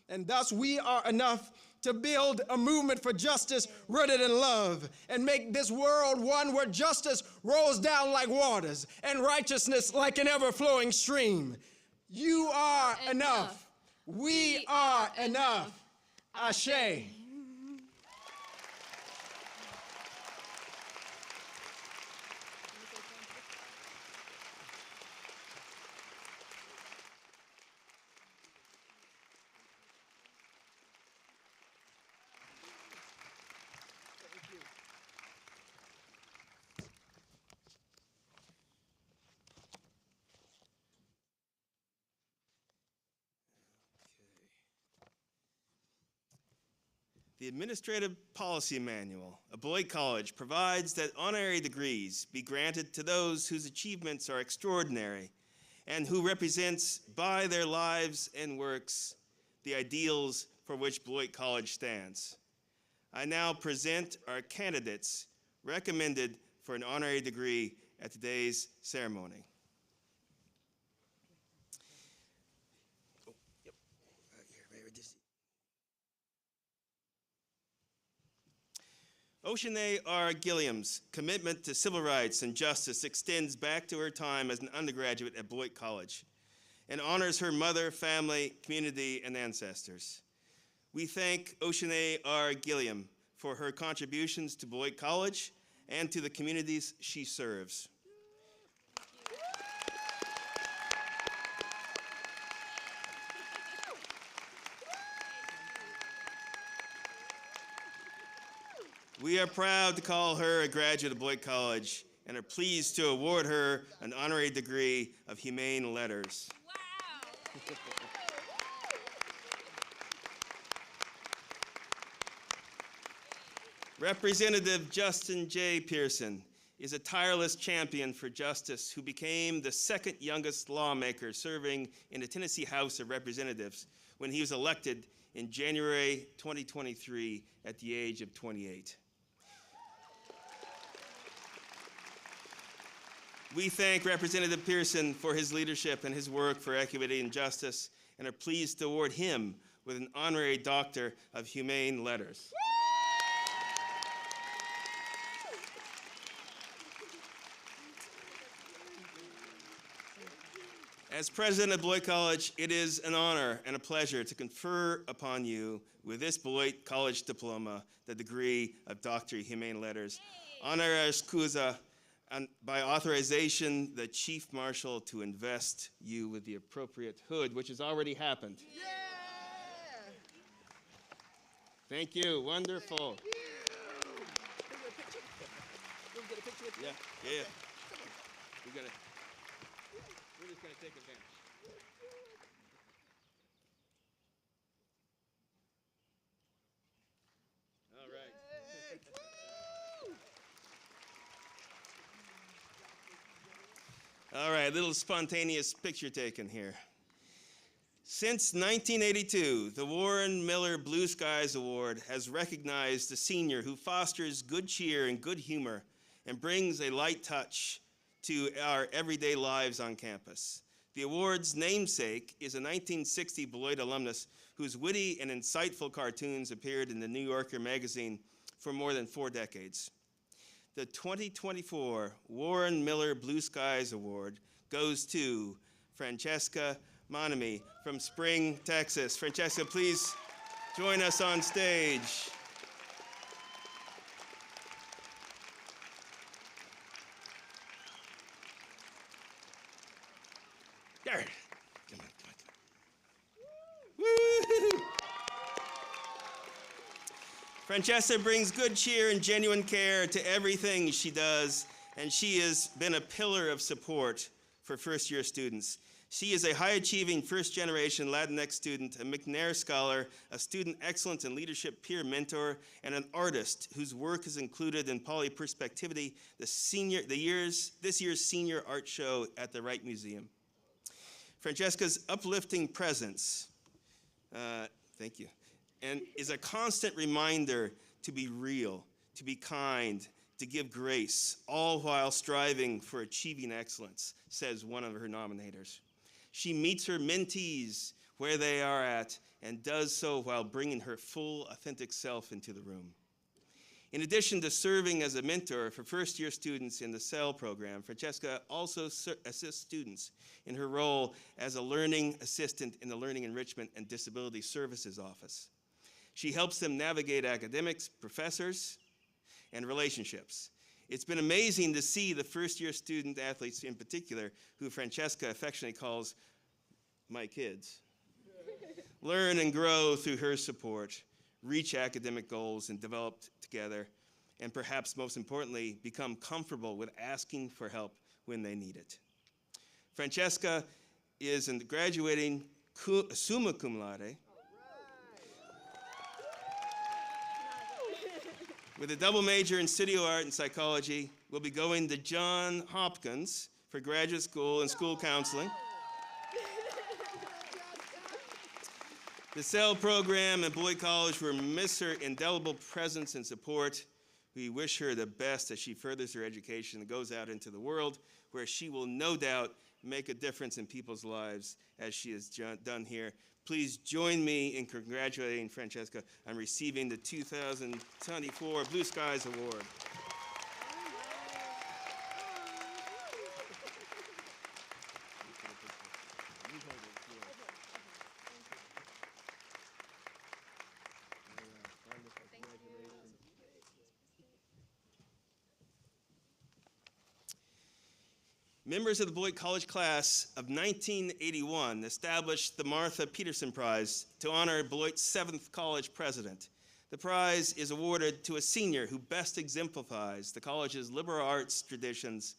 and thus we are enough to build a movement for justice rooted in love and make this world one where justice rolls down like waters and righteousness like an ever-flowing stream. You are enough. We are enough. Ashe. The Administrative Policy Manual of Beloit College provides that honorary degrees be granted to those whose achievements are extraordinary and who represents by their lives and works the ideals for which Beloit College stands. I now present our candidates recommended for an honorary degree at today's ceremony. Oceanae R. Gilliam's commitment to civil rights and justice extends back to her time as an undergraduate at Beloit College and honors her mother, family, community, and ancestors. We thank Oceanae R. Gilliam for her contributions to Beloit College and to the communities she serves. We are proud to call her a graduate of Beloit College and are pleased to award her an honorary degree of Humane Letters. Wow. Representative Justin J. Pearson is a tireless champion for justice who became the second youngest lawmaker serving in the Tennessee House of Representatives when he was elected in January 2023 at the age of 28. We thank Representative Pearson for his leadership and his work for equity and justice and are pleased to award him with an honorary Doctor of Humane Letters. As president of Beloit College, it is an honor and a pleasure to confer upon you with this Beloit College diploma, the degree of Doctor of Humane Letters, honoris causa, and by authorization, the Chief Marshal to invest you with the appropriate hood, which has already happened. Yeah! Thank you. Wonderful. Thank you. Can we get a picture with you? Yeah. We got it. just going to take advantage. All right. All right, a little spontaneous picture taken here. Since 1982, the Warren Miller Blue Skies Award has recognized a senior who fosters good cheer and good humor and brings a light touch to our everyday lives on campus. The award's namesake is a 1960 Beloit alumnus whose witty and insightful cartoons appeared in the New Yorker magazine for more than 4 decades. The 2024 Warren Miller Blue Skies Award goes to Francesca Monami from Spring, Texas. Francesca, please join us on stage. There. Come on. Woo! Francesca brings good cheer and genuine care to everything she does, and she has been a pillar of support for first-year students. She is a high-achieving first-generation Latinx student, a McNair Scholar, a student excellence and leadership peer mentor, and an artist whose work is included in Polyperspectivity, this year's senior art show at the Wright Museum. Francesca's uplifting presence, thank you, and is a constant reminder to be real, to be kind, to give grace, all while striving for achieving excellence, says one of her nominators. She meets her mentees where they are at and does so while bringing her full, authentic self into the room. In addition to serving as a mentor for first-year students in the CEL program, Francesca also assists students in her role as a learning assistant in the Learning Enrichment and Disability Services Office. She helps them navigate academics, professors, and relationships. It's been amazing to see the first-year student athletes in particular, who Francesca affectionately calls my kids, learn and grow through her support, reach academic goals and develop together, and perhaps most importantly, become comfortable with asking for help when they need it. Francesca is graduating summa cum laude with a double major in studio art and psychology. Will be going to Johns Hopkins for graduate school and school counseling. The CEL program at Beloit College will miss her indelible presence and support. We wish her the best as she furthers her education and goes out into the world, where she will no doubt make a difference in people's lives as she has done here. Please join me in congratulating Francesca on receiving the 2024 Blue Skies Award. Members of the Beloit College class of 1981 established the Martha Peterson Prize to honor Beloit's 7th college president. The prize is awarded to a senior who best exemplifies the college's liberal arts traditions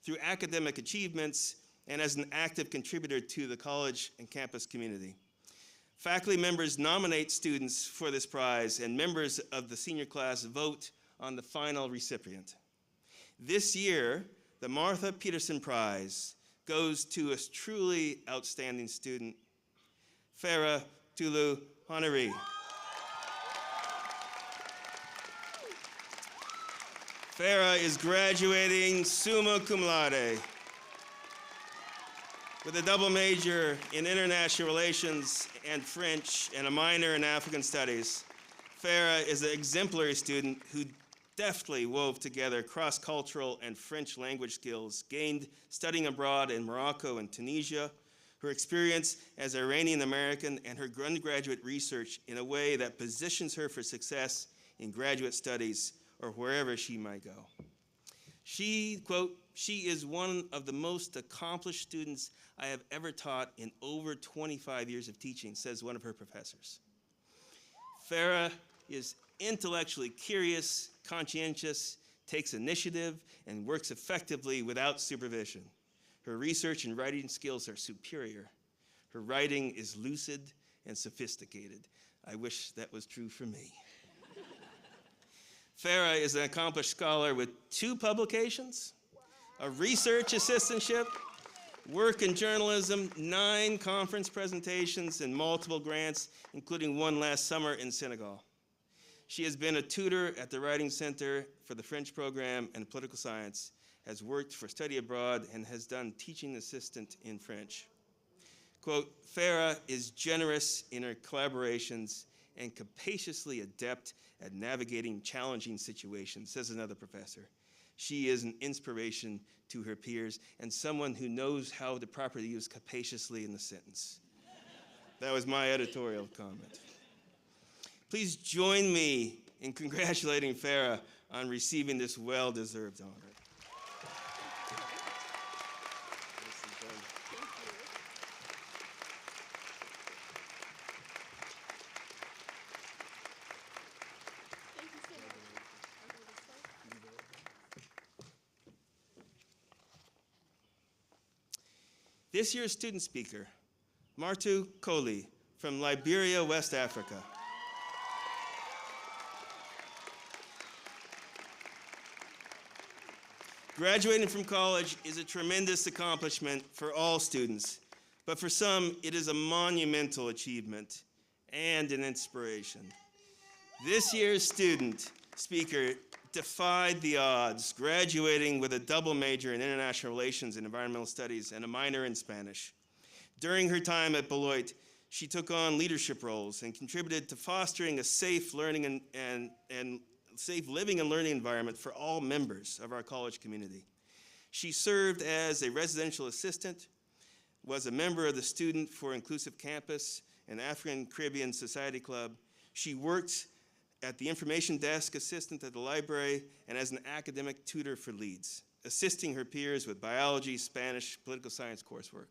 through academic achievements and as an active contributor to the college and campus community. Faculty members nominate students for this prize, and members of the senior class vote on the final recipient. This year, the Martha Peterson Prize goes to a truly outstanding student, Farah Tulu Honorary. Farah is graduating summa cum laude with a double major in international relations and French and a minor in African studies. Farah is an exemplary student who deftly wove together cross-cultural and French language skills gained studying abroad in Morocco and Tunisia, her experience as Iranian American, and her undergraduate research in a way that positions her for success in graduate studies or wherever she might go. She, quote, "She is one of the most accomplished students I have ever taught in over 25 years of teaching," says one of her professors. Farah is intellectually curious, conscientious, takes initiative, and works effectively without supervision. Her research and writing skills are superior. Her writing is lucid and sophisticated. I wish that was true for me. Farah is an accomplished scholar with 2 publications, a research assistantship, work in journalism, 9 conference presentations, and multiple grants, including one last summer in Senegal. She has been a tutor at the Writing Center for the French program and political science, has worked for study abroad, and has done teaching assistant in French. Quote, Farah is generous in her collaborations and capaciously adept at navigating challenging situations, says another professor. She is an inspiration to her peers and someone who knows how to properly use capaciously in the sentence. That was my editorial comment. Please join me in congratulating Farah on receiving this well-deserved honor. This year's student speaker, Martu Koli from Liberia, West Africa. Graduating from college is a tremendous accomplishment for all students, but for some, it is a monumental achievement and an inspiration. This year's student speaker defied the odds, graduating with a double major in international relations and environmental studies and a minor in Spanish. During her time at Beloit, she took on leadership roles and contributed to fostering a safe learning and safe living and learning environment for all members of our college community. She served as a residential assistant, was a member of the Student for Inclusive Campus and African Caribbean Society Club. She worked at the information desk assistant at the library and as an academic tutor for Leeds, assisting her peers with biology, Spanish, political science coursework.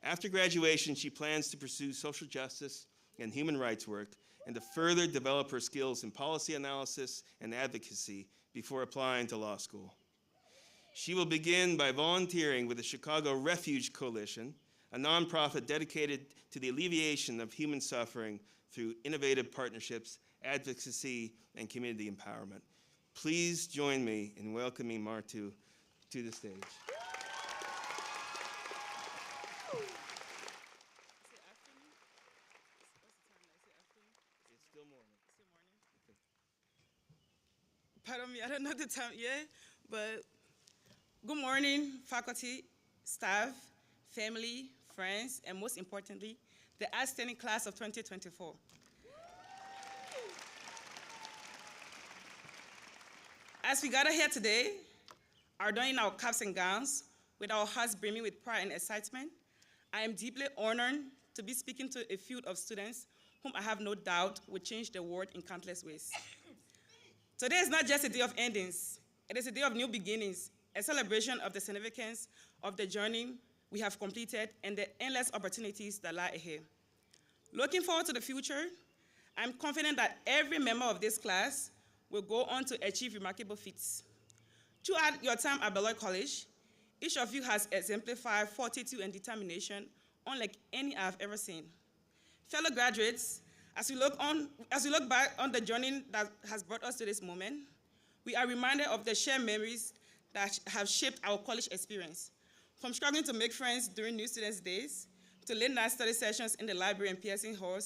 After graduation, she plans to pursue social justice and human rights work and to further develop her skills in policy analysis and advocacy before applying to law school. She will begin by volunteering with the Chicago Refuge Coalition, a nonprofit dedicated to the alleviation of human suffering through innovative partnerships, advocacy, and community empowerment. Please join me in welcoming Martu to the stage. It's still morning. Pardon me, I don't know the time yet, but good morning, faculty, staff, family, friends, and most importantly, the outstanding class of 2024. As we gather here today, adorning our caps and gowns, with our hearts brimming with pride and excitement, I am deeply honored to be speaking to a field of students whom I have no doubt will change the world in countless ways. Today is not just a day of endings, it is a day of new beginnings, a celebration of the significance of the journey we have completed and the endless opportunities that lie ahead. Looking forward to the future, I'm confident that every member of this class will go on to achieve remarkable feats. Throughout your time at Beloit College, each of you has exemplified fortitude and determination unlike any I've ever seen. Fellow graduates, as we look back on the journey that has brought us to this moment, we are reminded of the shared memories that have shaped our college experience. From struggling to make friends during New Students' Days, to late night study sessions in the library and Pearson Hall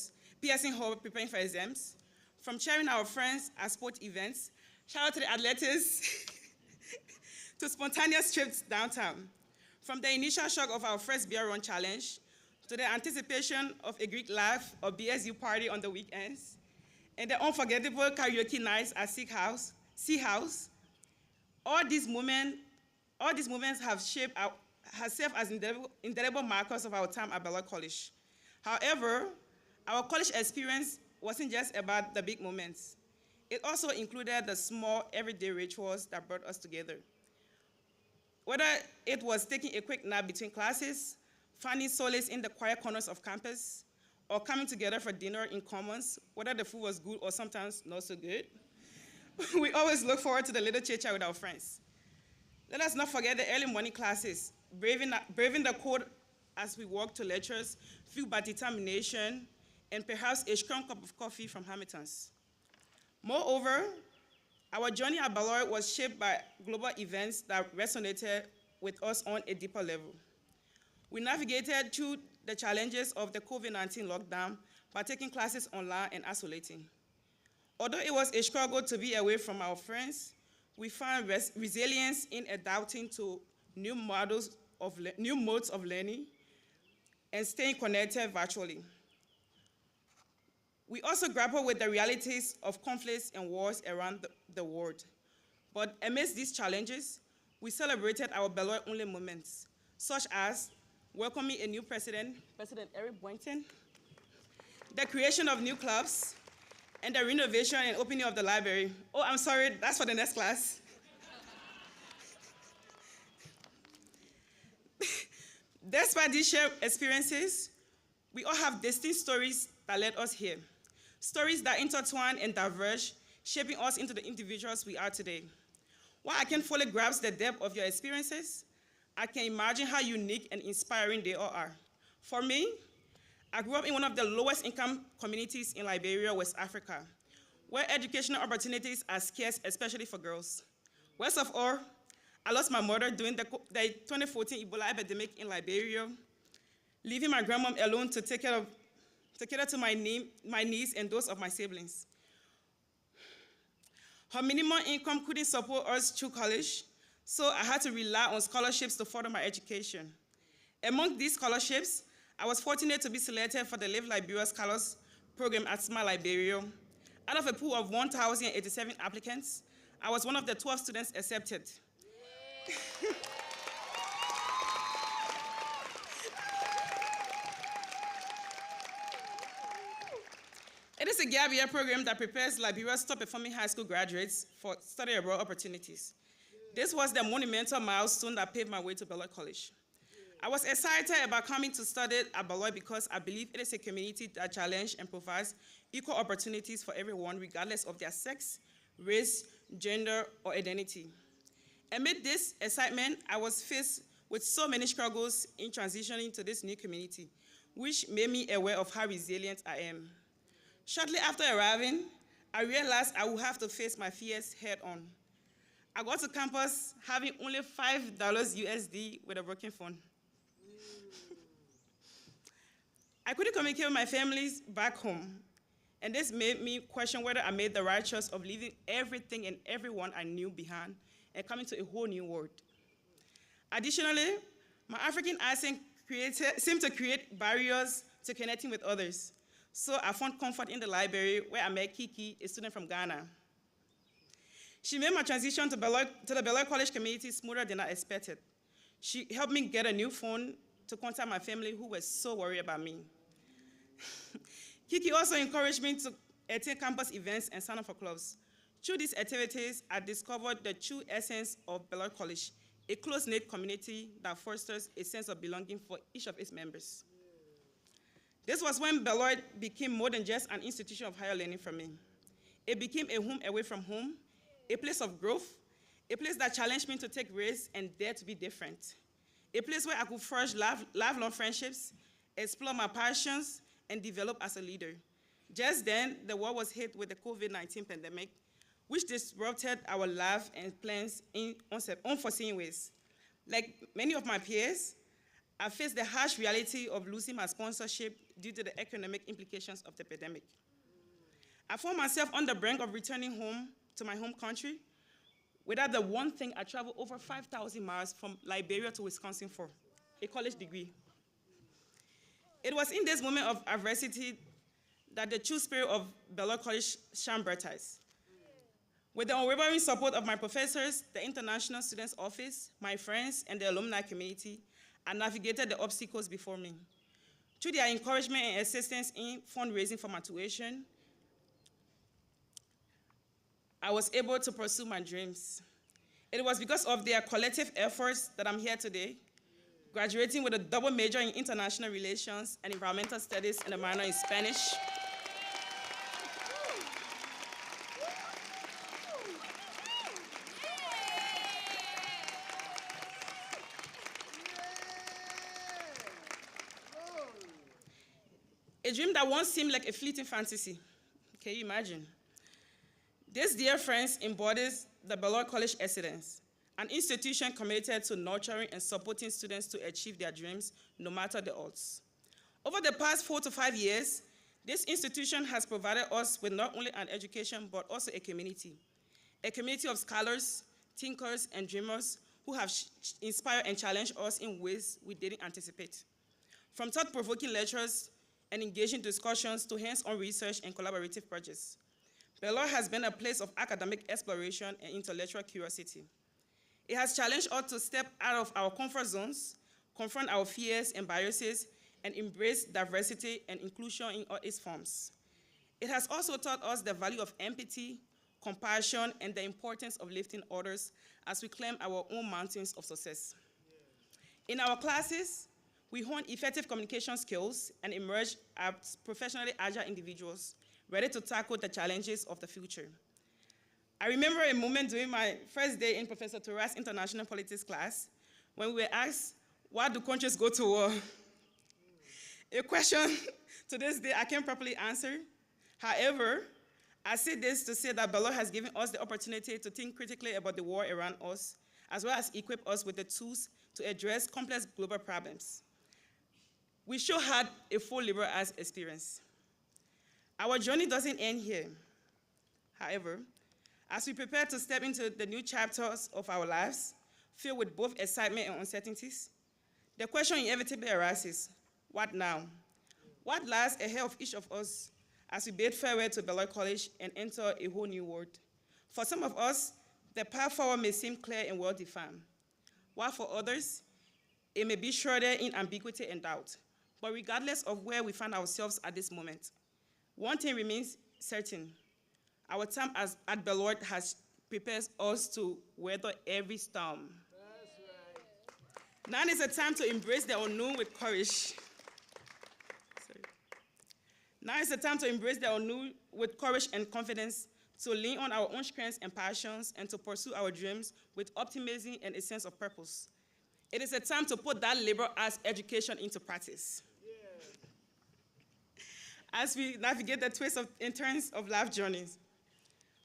preparing for exams, from cheering our friends at sport events, shout out to the athletes, to spontaneous trips downtown. From the initial shock of our first beer run challenge, to the anticipation of a Greek life or BSU party on the weekends, and the unforgettable karaoke nights at Sea House, all these moments have served as indelible markers of our time at Beloit College. However, our college experience wasn't just about the big moments. It also included the small, everyday rituals that brought us together. Whether it was taking a quick nap between classes, finding solace in the quiet corners of campus, or coming together for dinner in commons, whether the food was good or sometimes not so good, we always look forward to the little chit-chat with our friends. Let us not forget the early morning classes, braving the cold as we walk to lectures, fueled by determination, and perhaps a strong cup of coffee from Hamilton's. Moreover, our journey at Beloit was shaped by global events that resonated with us on a deeper level. We navigated through the challenges of the COVID-19 lockdown by taking classes online and isolating. Although it was a struggle to be away from our friends, we found resilience in adapting to new modes of learning and staying connected virtually. We also grapple with the realities of conflicts and wars around the world. But amidst these challenges, we celebrated our Beloit-only moments, such as welcoming a new president, President Eric Boynton, the creation of new clubs, and the renovation and opening of the library. Oh, I'm sorry, that's for the next class. Despite these shared experiences, we all have distinct stories that led us here. Stories that intertwine and diverge, shaping us into the individuals we are today. While I can fully grasp the depth of your experiences, I can imagine how unique and inspiring they all are. For me, I grew up in one of the lowest income communities in Liberia, West Africa, where educational opportunities are scarce, especially for girls. Worst of all, I lost my mother during the 2014 Ebola epidemic in Liberia, leaving my grandmom alone to take care to my niece and those of my siblings. Her minimum income couldn't support us through college, so I had to rely on scholarships to further my education. Among these scholarships, I was fortunate to be selected for the Live Liberia Scholars Program at SMA Liberia. Out of a pool of 1,087 applicants, I was one of the 12 students accepted. It is a gap year program that prepares Liberia's top-performing high school graduates for study abroad opportunities. This was the monumental milestone that paved my way to Beloit College. I was excited about coming to study at Beloit because I believe it is a community that challenges and provides equal opportunities for everyone, regardless of their sex, race, gender, or identity. Amid this excitement, I was faced with so many struggles in transitioning to this new community, which made me aware of how resilient I am. Shortly after arriving, I realized I would have to face my fears head-on. I got to campus having only $5 USD with a broken phone. I couldn't communicate with my families back home, and this made me question whether I made the right choice of leaving everything and everyone I knew behind and coming to a whole new world. Additionally, my African accent seemed to create barriers to connecting with others. So I found comfort in the library where I met Kiki, a student from Ghana. She made my transition to the Beloit College community smoother than I expected. She helped me get a new phone to contact my family who were so worried about me. Kiki also encouraged me to attend campus events and sign up for clubs. Through these activities, I discovered the true essence of Beloit College, a close-knit community that fosters a sense of belonging for each of its members. This was when Beloit became more than just an institution of higher learning for me. It became a home away from home, a place of growth, a place that challenged me to take risks and dare to be different, a place where I could forge lifelong friendships, explore my passions, and develop as a leader. Just then, the world was hit with the COVID-19 pandemic, which disrupted our life and plans in unforeseen ways. Like many of my peers, I faced the harsh reality of losing my sponsorship due to the economic implications of the pandemic. I found myself on the brink of returning home to my home country without the one thing I traveled over 5,000 miles from Liberia to Wisconsin for, a college degree. It was in this moment of adversity that the true spirit of Beloit College shone brightest. With the unwavering support of my professors, the International Students Office, my friends, and the alumni community, I navigated the obstacles before me. Through their encouragement and assistance in fundraising for my tuition, I was able to pursue my dreams. It was because of their collective efforts that I'm here today, graduating with a double major in international relations and environmental studies and a minor in Spanish. A dream that once seemed like a fleeting fantasy. Can you imagine? This, dear friends, embodies the Beloit College Excellence, an institution committed to nurturing and supporting students to achieve their dreams, no matter the odds. Over the past 4 to 5 years, this institution has provided us with not only an education, but also a community of scholars, thinkers, and dreamers who have inspired and challenged us in ways we didn't anticipate. From thought-provoking lectures and engaging discussions to hands-on research and collaborative projects, Beloit has been a place of academic exploration and intellectual curiosity. It has challenged us to step out of our comfort zones, confront our fears and biases, and embrace diversity and inclusion in all its forms. It has also taught us the value of empathy, compassion, and the importance of lifting others as we climb our own mountains of success. In our classes, we hone effective communication skills and emerge as professionally agile individuals, ready to tackle the challenges of the future. I remember a moment during my first day in Professor Tora's international politics class when we were asked, why do countries go to war? A question to this day I can't properly answer. However, I say this to say that Beloit has given us the opportunity to think critically about the war around us, as well as equip us with the tools to address complex global problems. We sure had a full liberal arts experience. Our journey doesn't end here. However, as we prepare to step into the new chapters of our lives, filled with both excitement and uncertainties, the question inevitably arises, what now? What lies ahead of each of us as we bid farewell to Beloit College and enter a whole new world? For some of us, the path forward may seem clear and well-defined, while for others, it may be shrouded in ambiguity and doubt. But regardless of where we find ourselves at this moment, one thing remains certain. Our time at Beloit has prepared us to weather every storm. Now is the time to embrace the unknown with courage. Now is the time to embrace the unknown with courage and confidence, to lean on our own strengths and passions, and to pursue our dreams with optimism and a sense of purpose. It is a time to put that liberal arts education into practice. As we navigate the twists and turns of life journeys.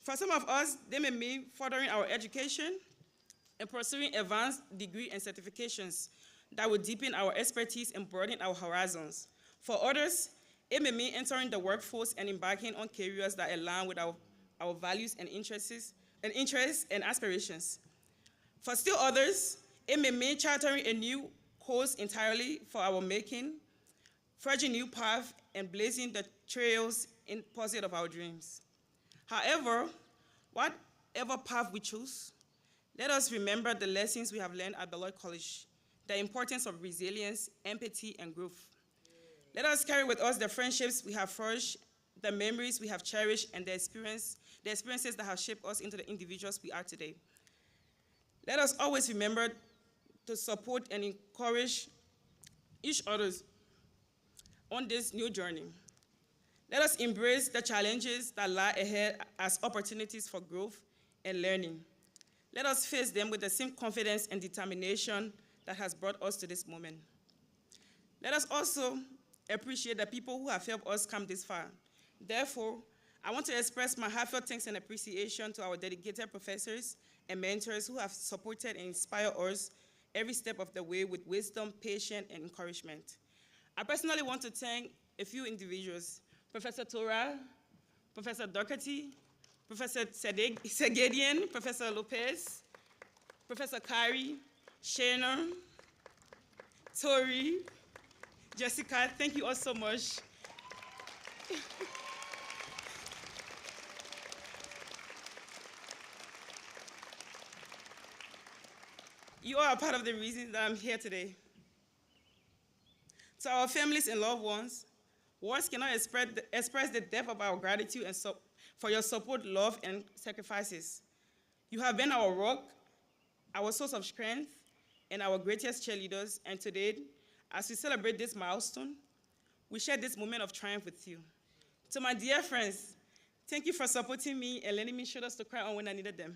For some of us, they may mean furthering our education and pursuing advanced degree and certifications that will deepen our expertise and broaden our horizons. For others, it may mean entering the workforce and embarking on careers that align with our values and interests and aspirations. For still others, it may mean chartering a new course entirely for our making, forging new paths, and blazing the trails in pursuit of our dreams. However, whatever path we choose, let us remember the lessons we have learned at Beloit College, the importance of resilience, empathy, and growth. Let us carry with us the friendships we have forged, the memories we have cherished, and the experiences that have shaped us into the individuals we are today. Let us always remember to support and encourage each other on this new journey. Let us embrace the challenges that lie ahead as opportunities for growth and learning. Let us face them with the same confidence and determination that has brought us to this moment. Let us also appreciate the people who have helped us come this far. Therefore, I want to express my heartfelt thanks and appreciation to our dedicated professors and mentors who have supported and inspired us every step of the way with wisdom, patience, and encouragement. I personally want to thank a few individuals: Professor Tora, Professor Doherty, Professor Segedian, Professor Lopez, Professor Kari, Shana, Tori, Jessica. Thank you all so much. You are a part of the reason that I'm here today. To our families and loved ones, words cannot express the depth of our gratitude and for your support, love, and sacrifices. You have been our rock, our source of strength, and our greatest cheerleaders. And today, as we celebrate this milestone, we share this moment of triumph with you. To my dear friends, thank you for supporting me and lending me shoulders to cry on when I needed them.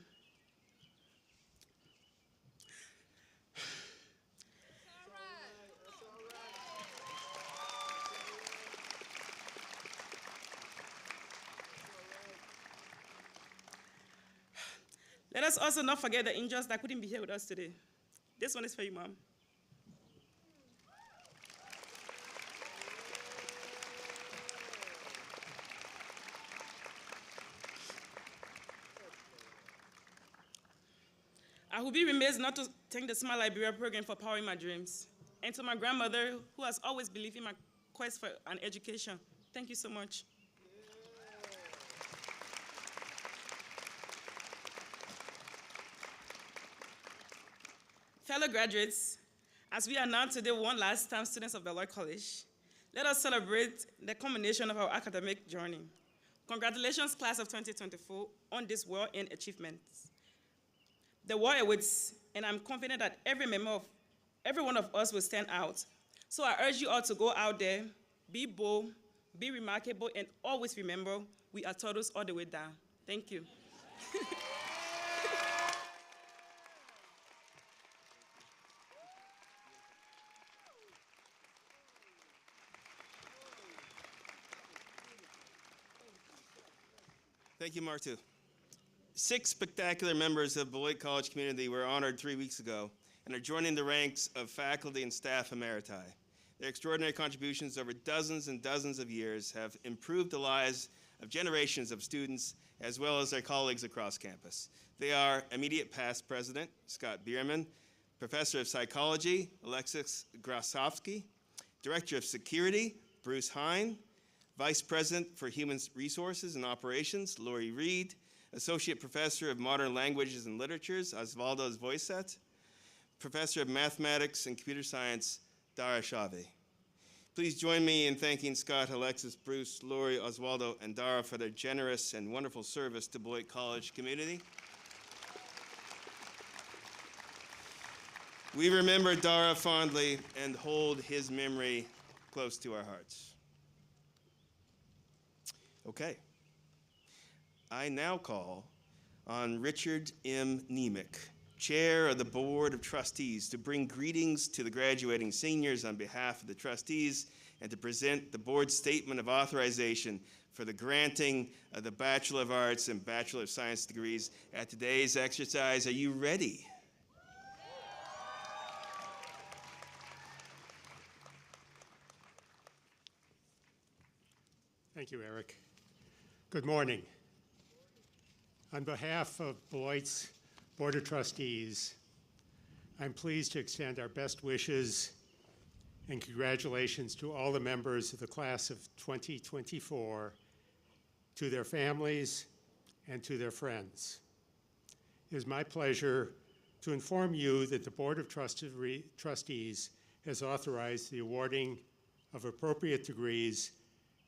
Let us also not forget the angels that couldn't be here with us today. This one is for you, Mom. I would be remiss not to thank the Smart Liberia program for powering my dreams, and to my grandmother, who has always believed in my quest for an education. Thank you so much. Fellow graduates, as we are now today one last time students of Beloit College, let us celebrate the culmination of our academic journey. Congratulations, class of 2024, on this well-earned achievements. The war awaits, and I'm confident that every one of us will stand out. So I urge you all to go out there, be bold, be remarkable, and always remember, we are turtles all the way down. Thank you. Thank you, Martu. 6 spectacular members of Beloit College community were honored 3 weeks ago and are joining the ranks of faculty and staff emeriti. Their extraordinary contributions over dozens and dozens of years have improved the lives of generations of students as well as their colleagues across campus. They are immediate past president, Scott Bierman, professor of psychology, Alexis Grasovsky, director of security, Bruce Hine, vice president for human resources and operations, Lori Reed, associate professor of modern languages and literatures, Osvaldo Voiset, professor of mathematics and computer science, Dara Shave. Please join me in thanking Scott, Alexis, Bruce, Lori, Osvaldo, and Dara for their generous and wonderful service to Beloit College community. We remember Dara fondly and hold his memory close to our hearts. Okay. I now call on Richard M. Nemec, Chair of the Board of Trustees, to bring greetings to the graduating seniors on behalf of the trustees and to present the board's statement of authorization for the granting of the Bachelor of Arts and Bachelor of Science degrees at today's exercise. Are you ready? Thank you, Eric. Good morning. On behalf of Beloit's Board of Trustees, I'm pleased to extend our best wishes and congratulations to all the members of the class of 2024, to their families, and to their friends. It is my pleasure to inform you that the Board of Trustees has authorized the awarding of appropriate degrees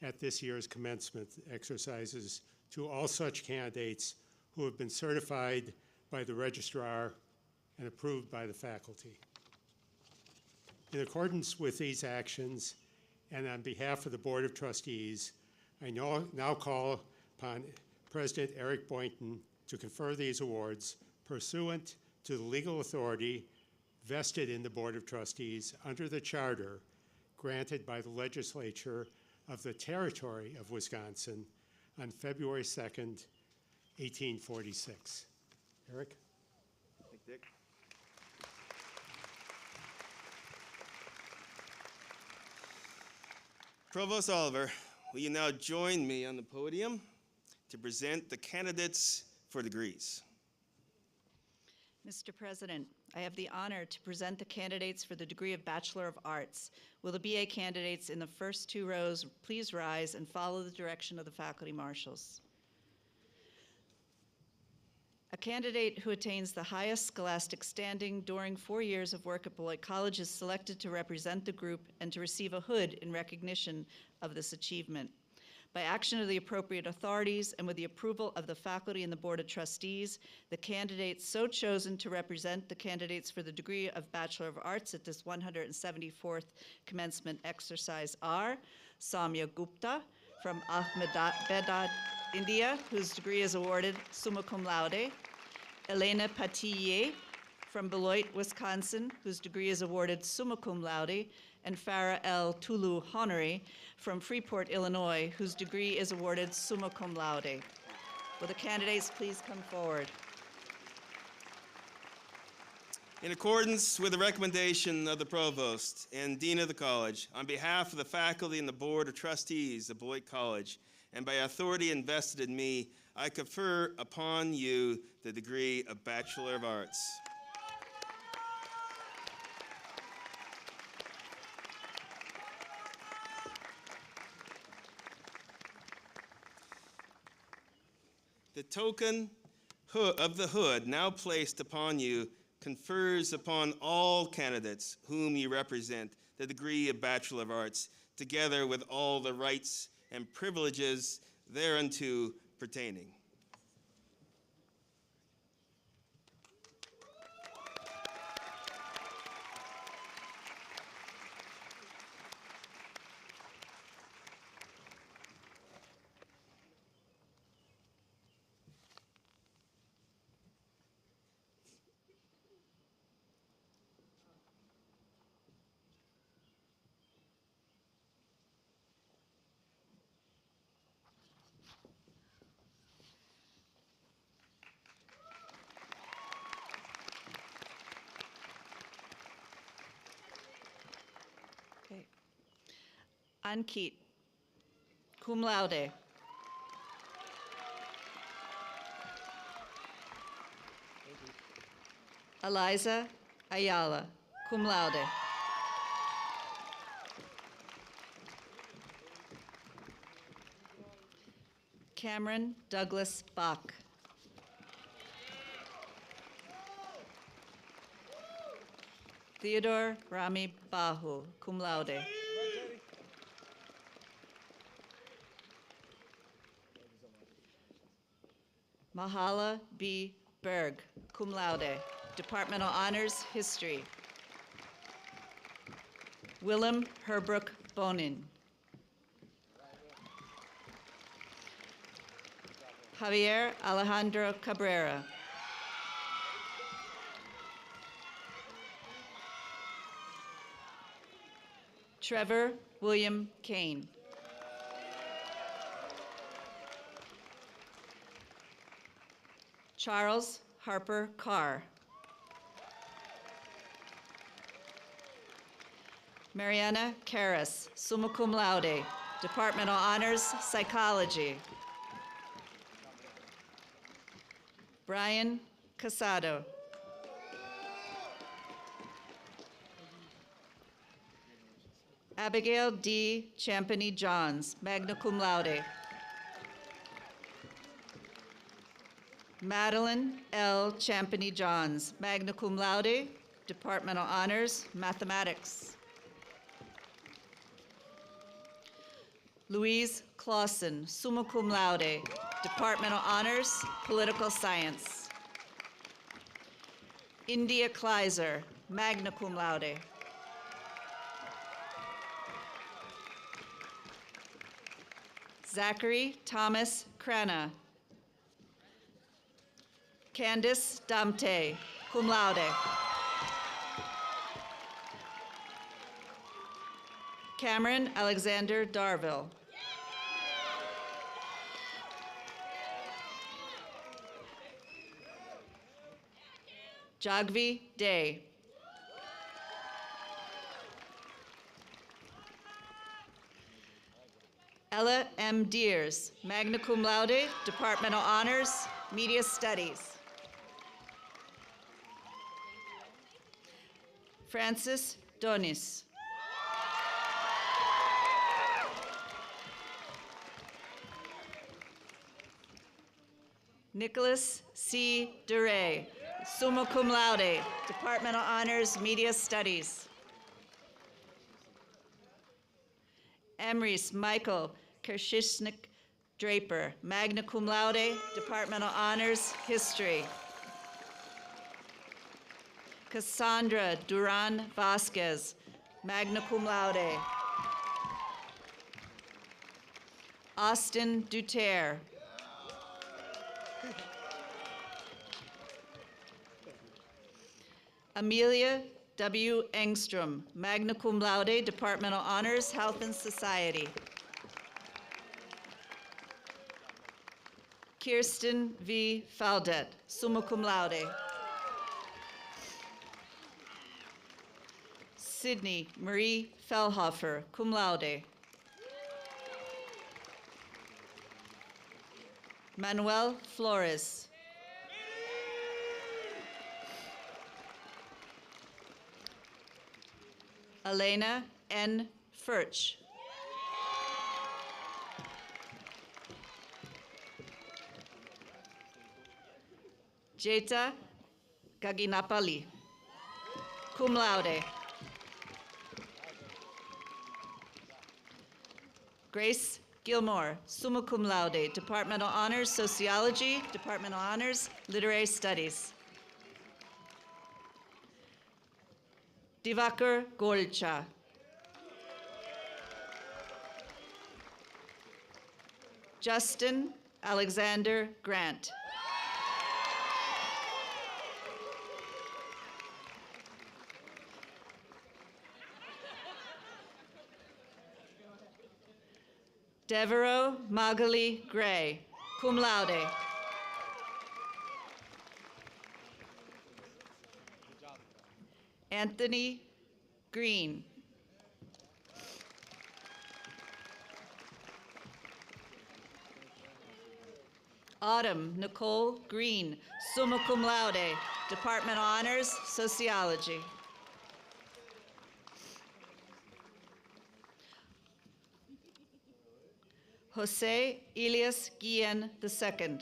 at this year's commencement exercises to all such candidates who have been certified by the registrar and approved by the faculty. In accordance with these actions, and on behalf of the Board of Trustees, I now call upon President Eric Boynton to confer these awards pursuant to the legal authority vested in the Board of Trustees under the charter granted by the legislature of the Territory of Wisconsin on February 2nd, 1846. Eric? Thank you, Dick. Provost Oliver, will you now join me on the podium to present the candidates for degrees? Mr. President, I have the honor to present the candidates for the degree of Bachelor of Arts. Will the BA candidates in the first 2 rows please rise and follow the direction of the faculty marshals? A candidate who attains the highest scholastic standing during 4 years of work at Beloit College is selected to represent the group and to receive a hood in recognition of this achievement. By action of the appropriate authorities and with the approval of the faculty and the Board of Trustees, the candidates so chosen to represent the candidates for the degree of Bachelor of Arts at this 174th commencement exercise are Samya Gupta from Ahmedabad, India, whose degree is awarded summa cum laude; Elena Patille from Beloit, Wisconsin, whose degree is awarded summa cum laude; and Farah L. Tulu Honorary from Freeport, Illinois, whose degree is awarded summa cum laude. Will the candidates please come forward? In accordance with the recommendation of the Provost and Dean of the College, on behalf of the faculty and the Board of Trustees of Beloit College, and by authority invested in me, I confer upon you the degree of Bachelor of Arts. The token of the hood now placed upon you confers upon all candidates whom you represent the degree of Bachelor of Arts, together with all the rights and privileges thereunto pertaining. Okay. Ankit, cum laude. Eliza Ayala, cum laude. Cameron Douglas Bach. Theodore Rami Bahu, cum laude. Mahala B. Berg, cum laude. Departmental Honors, History. Willem Herbrook Bonin. Javier Alejandro Cabrera. Trevor William Kane. Charles Harper Carr. Mariana Karras, summa cum laude, Departmental Honors, Psychology. Brian Casado. Abigail D. Champany Johns, magna cum laude. Madeline L. Champany Johns, magna cum laude, Departmental Honors, Mathematics. Louise Clausen, summa cum laude, Departmental Honors, Political Science. India Kleiser, magna cum laude. Zachary Thomas Crana. Candice Damte, cum laude. Cameron Alexander Darville. Jagvi Day. Ella M. Deers, magna cum laude, Departmental Honors, Media Studies. Francis Donis. Nicholas C. Duray, summa cum laude, Departmental Honors, Media Studies. Emrys Michael Kershishnik Draper, magna cum laude, Departmental Honors, History. Cassandra Duran Vasquez, magna cum laude. Austin Duterre. Amelia W. Engstrom, magna cum laude, Departmental Honors, Health and Society. Kirsten V. Faldet, summa cum laude. Sydney Marie Fellhofer, cum laude. Manuel Flores. Elena N. Furch. Jeta Gaginapali, cum laude. Grace Gilmore, summa cum laude, Departmental Honors Sociology, Departmental Honors Literary Studies. Divakar Golcha. Justin Alexander Grant. Devereaux Magali Gray, cum laude. Anthony Green. Autumn Nicole Green, summa cum laude, Department of Honors, Sociology. Jose Elias Guillen II.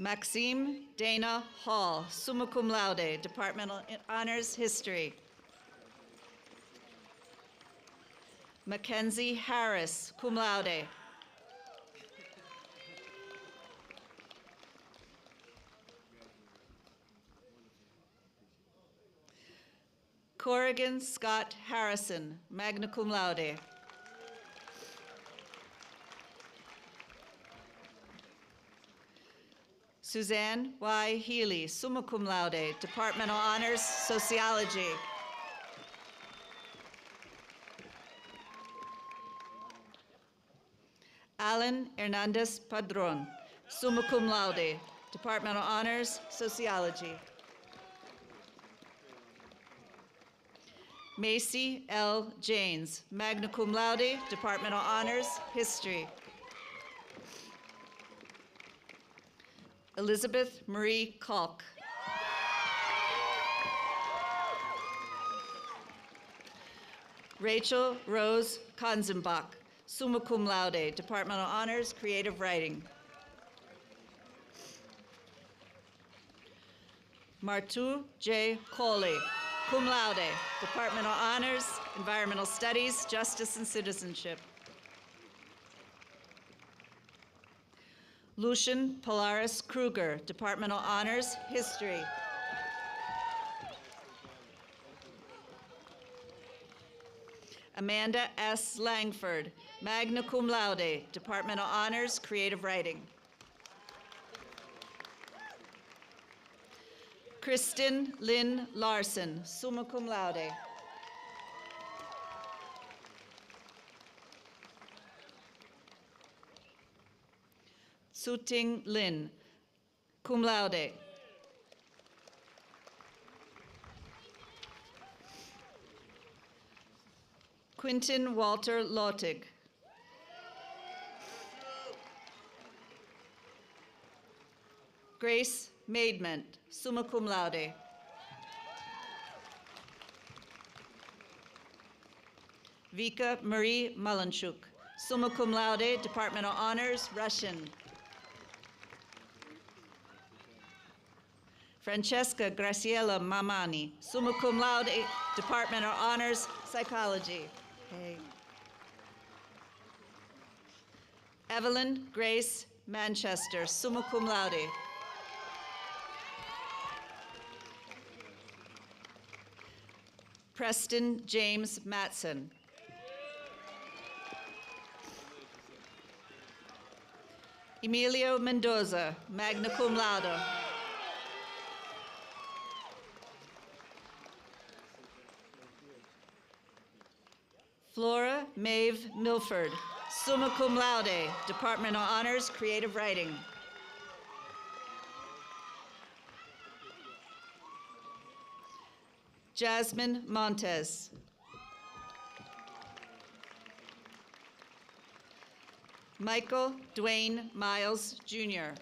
Maxime Dana Hall, summa cum laude, Departmental Honors History. Mackenzie Harris, cum laude. Corrigan Scott Harrison, magna cum laude. Suzanne Y. Healy, summa cum laude, Departmental Honors, Sociology. Alan Hernandez Padron, summa cum laude, Departmental Honors, Sociology. Macy L. Janes, magna cum laude, Departmental Honors, History. Elizabeth Marie Kalk. Rachel Rose Kanzenbach, summa cum laude, Departmental Honors, Creative Writing. Martu J. Coley, cum laude, Departmental Honors, Environmental Studies, Justice and Citizenship. Lucian Polaris Kruger, Departmental Honors, History. Amanda S. Langford, magna cum laude, Departmental Honors, Creative Writing. Kristen Lynn Larson, summa cum laude. Suting Lin, cum laude. Quinton Walter Lotig. Grace Maidment, summa cum laude. Vika Marie Malanchuk, summa cum laude, Departmental Honors, Russian. Francesca Graciela Mamani, summa cum laude, Department of Honors, Psychology. Hey. Evelyn Grace Manchester, summa cum laude. Preston James Matson. Emilio Mendoza, magna cum laude. Flora Maeve Milford, summa cum laude, Department of Honors, Creative Writing. Jasmine Montes. Michael Dwayne Miles, Jr.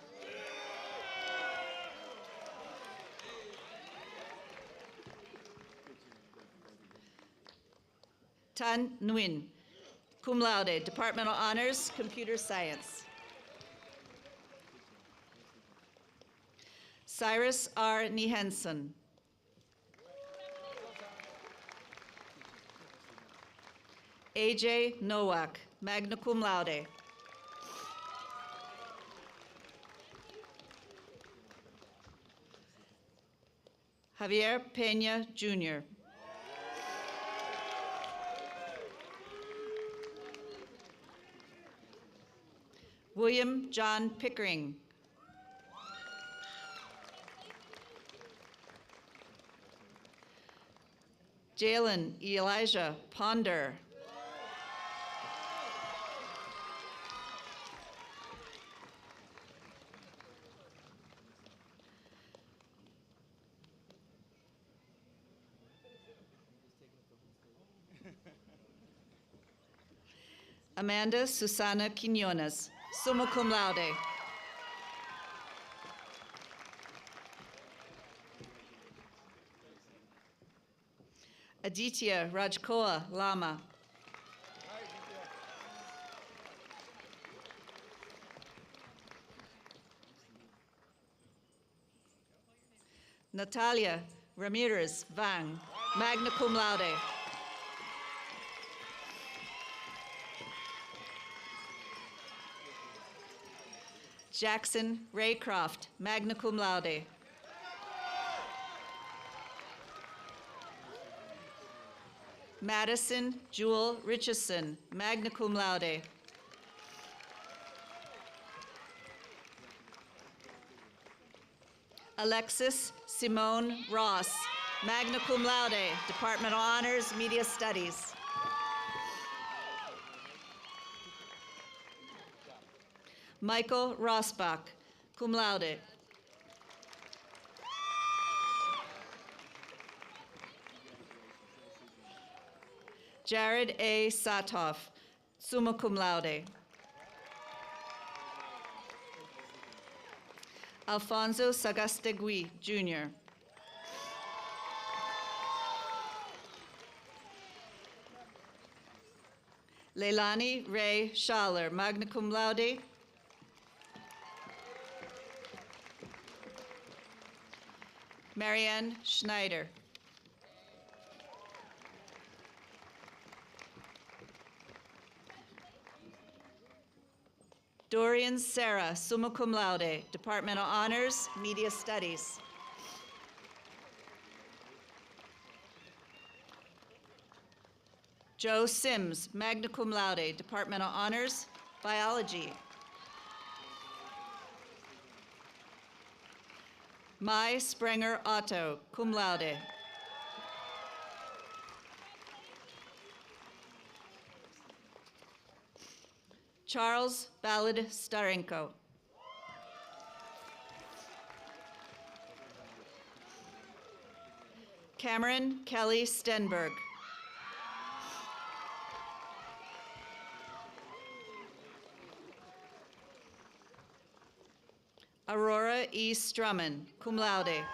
Tan Nguyen, cum laude, Departmental Honors, Computer Science. Cyrus R. Nihensen. AJ Nowak, magna cum laude. Javier Peña, Jr. William John Pickering. Jalen Elijah Ponder. Amanda Susana Quinones, summa cum laude. Aditya Rajkoa Lama. Natalia Ramirez Vang, magna cum laude. Jackson Raycroft, magna cum laude. Madison Jewel Richardson, magna cum laude. Alexis Simone Ross, magna cum laude, Department of Honors, Media Studies. Michael Rosbach, cum laude. Jared A. Satoff, summa cum laude. Alfonso Sagastegui, Jr. Leilani Ray Schaller, magna cum laude. Marianne Schneider. Dorian Sarah, summa cum laude, Department of Honors, Media Studies. Joe Sims, magna cum laude, Department of Honors, Biology. Mai Sprenger Otto, cum laude. Charles Ballard Starenko. Cameron Kelly Stenberg. Aurora E. Strumman, cum laude.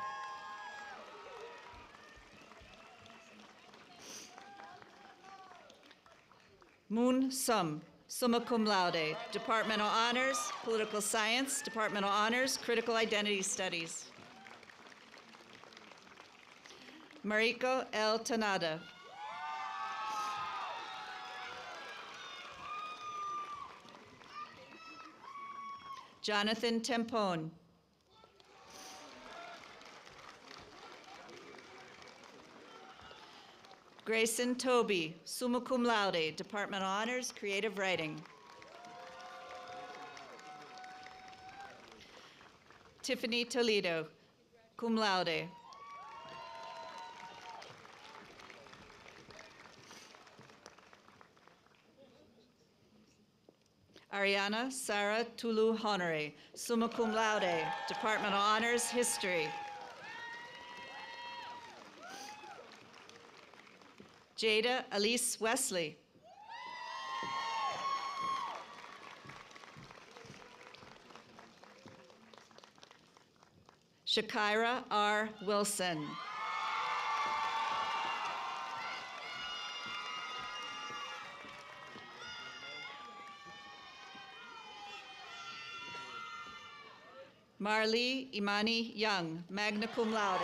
Moon Sum, summa cum laude, Department of Honors, Political Science, Department of Honors, Critical Identity Studies. Mariko L. Tanada. Jonathan Tempone. Grayson Toby, summa cum laude, Department of Honors, Creative Writing. Tiffany Toledo, cum laude. Ariana Sarah Tulu Honorary, summa cum laude, Department of Honors, History. Jada Elise Wesley. Shakira R. Wilson. Marlee Imani Young, magna cum laude.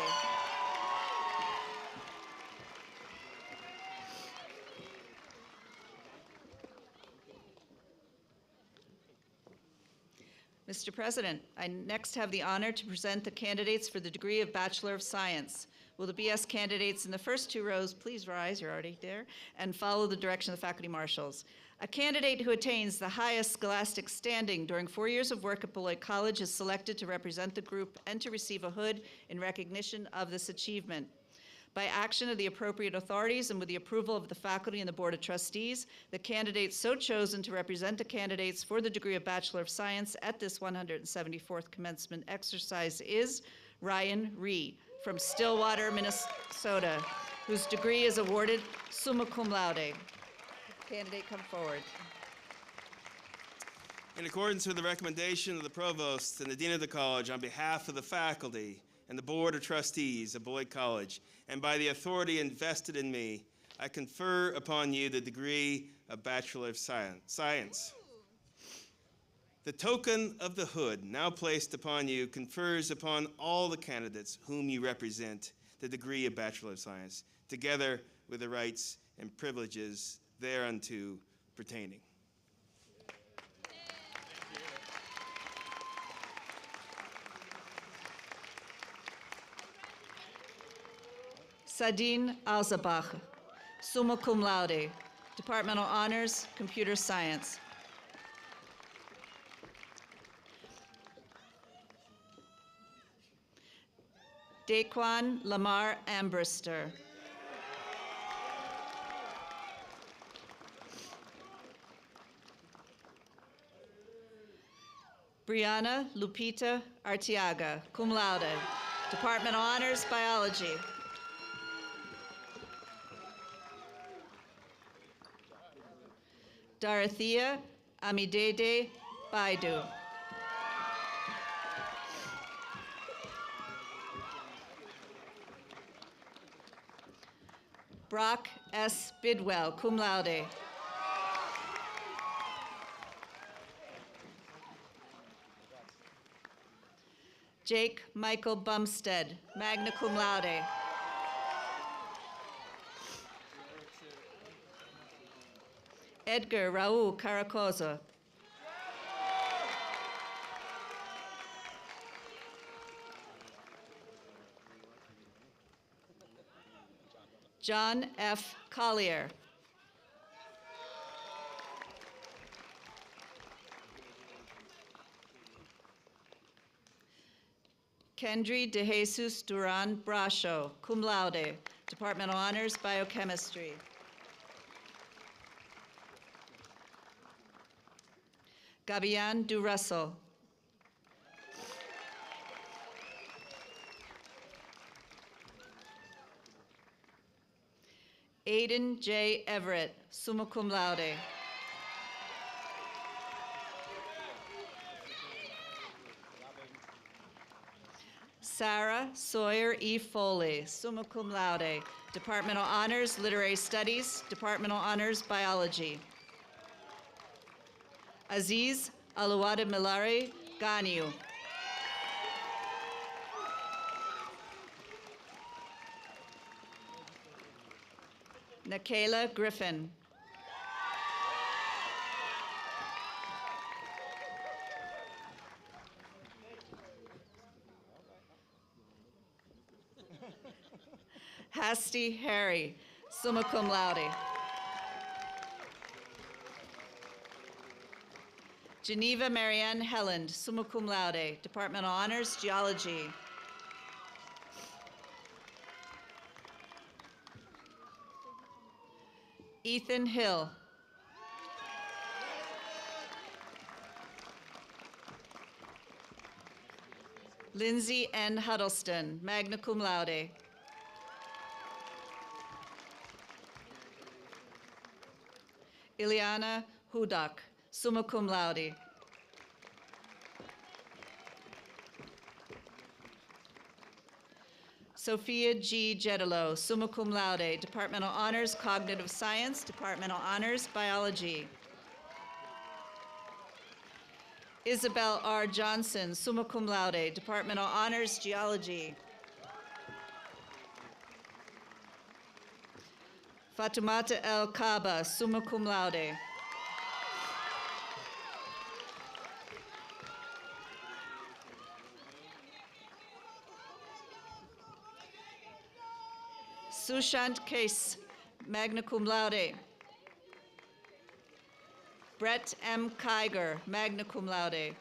Mr. President, I next have the honor to present the candidates for the degree of Bachelor of Science. Will the BS candidates in the first two rows please rise, you're already there, and follow the direction of the faculty marshals. A candidate who attains the highest scholastic standing during 4 years of work at Beloit College is selected to represent the group and to receive a hood in recognition of this achievement. By action of the appropriate authorities and with the approval of the faculty and the Board of Trustees, the candidate so chosen to represent the candidates for the degree of Bachelor of Science at this 174th commencement exercise is Ryan Ree from Stillwater, Minnesota, whose degree is awarded summa cum laude. Candidate, come forward. In accordance with the recommendation of the provost and the dean of the college, on behalf of the faculty and the Board of Trustees of Beloit College, and by the authority invested in me, I confer upon you the degree of Bachelor of Science. The token of the hood now placed upon you confers upon all the candidates whom you represent the degree of Bachelor of Science, together with the rights and privileges thereunto pertaining. Sadine Alzabach, summa cum laude, Departmental Honors, Computer Science. Daquan Lamar Ambrister. Brianna Lupita Artiaga, cum laude, Department of Honors, Biology. Dorothea Amidede Baidu. Brock S. Bidwell, cum laude. Jake Michael Bumstead, magna cum laude. Edgar Raul Caracosa. John F. Collier. Kendry De Jesus Duran Brasho, cum laude, Departmental Honors, Biochemistry. Gabian Du Russell. Aiden J. Everett, summa cum laude. Sarah Sawyer E. Foley, summa cum laude, Departmental Honors, Literary Studies, Departmental Honors, Biology. Aziz Aluwada Milari Ganiu. Nikayla Griffin. Hasty Harry, summa cum laude. Geneva Marianne Helland, summa cum laude, Departmental Honors, Geology. Ethan Hill. Lindsay N. Huddleston, magna cum laude. Ileana Hudak, summa cum laude. Sophia G. Jedalo, summa cum laude, Departmental Honors, Cognitive Science, Departmental Honors, Biology. Isabel R. Johnson, summa cum laude, Departmental Honors, Geology. Fatumata El Kaba, summa cum laude. Sushant Case, magna cum laude. Brett M. Kiger, magna cum laude.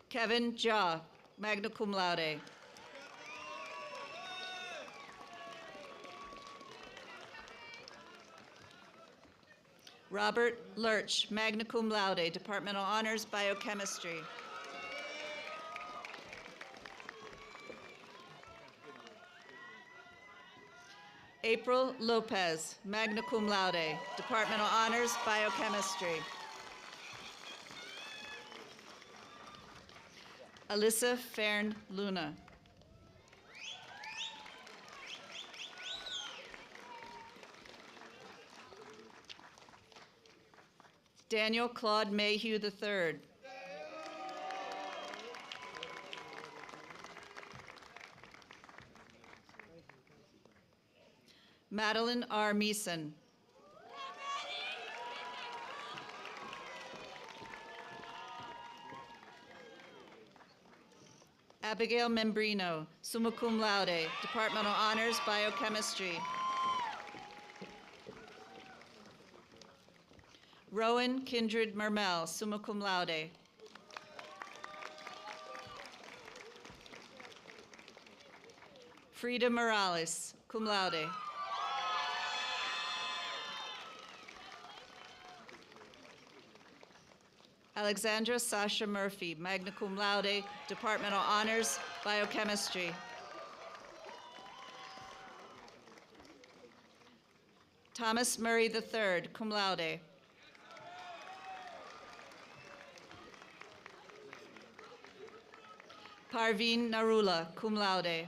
Kevin Jha, magna cum laude. Robert Lurch, magna cum laude, Departmental Honors, Biochemistry. April Lopez, magna cum laude, Departmental Honors, Biochemistry. Alyssa Fern Luna. Daniel Claude Mayhew III. Madeline R. Meeson. Abigail Membrino, summa cum laude, Departmental Honors, Biochemistry. Rowan Kindred Mermel, summa cum laude. Frida Morales, cum laude. Alexandra Sasha Murphy, magna cum laude, Departmental Honors, Biochemistry. Thomas Murray III, cum laude. Parveen Narula, cum laude.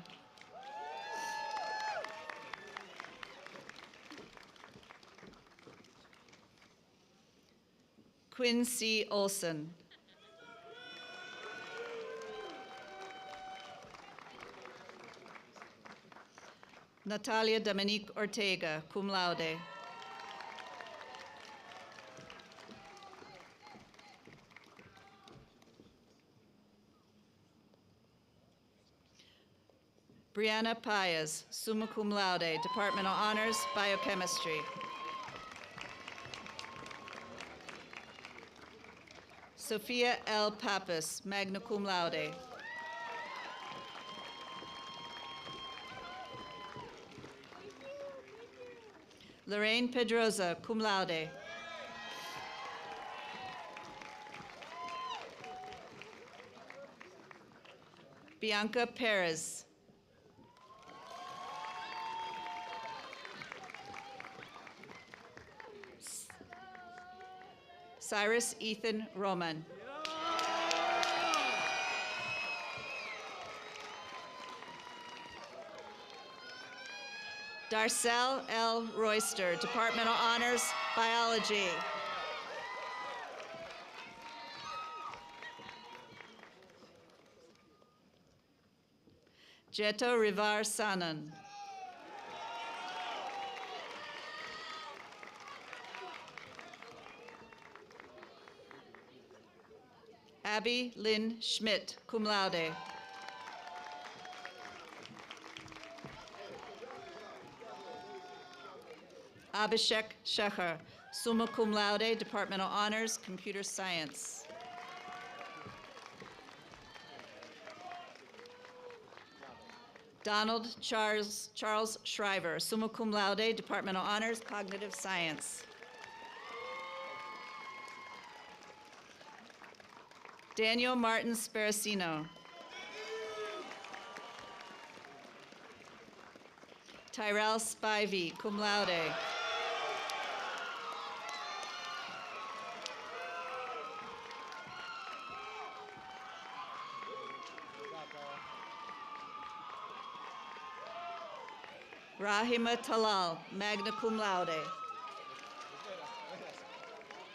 Quinn C. Olson. Natalia Dominique Ortega, cum laude. Brianna Paez, summa cum laude, Departmental Honors, Biochemistry. Sophia L. Pappas, magna cum laude. Lorraine Pedroza, cum laude. Bianca Perez. Cyrus Ethan Roman. Darcel L. Royster, Departmental Honors, Biology. Jeto Rivar Sanan. Abby Lynn Schmidt, cum laude. Abhishek Shekhar, summa cum laude, Departmental Honors, Computer Science. Donald Charles Shriver, summa cum laude, Departmental Honors, Cognitive Science. Daniel Martin Sparacino. Tyrell Spivey, cum laude. Rahima Talal, magna cum laude.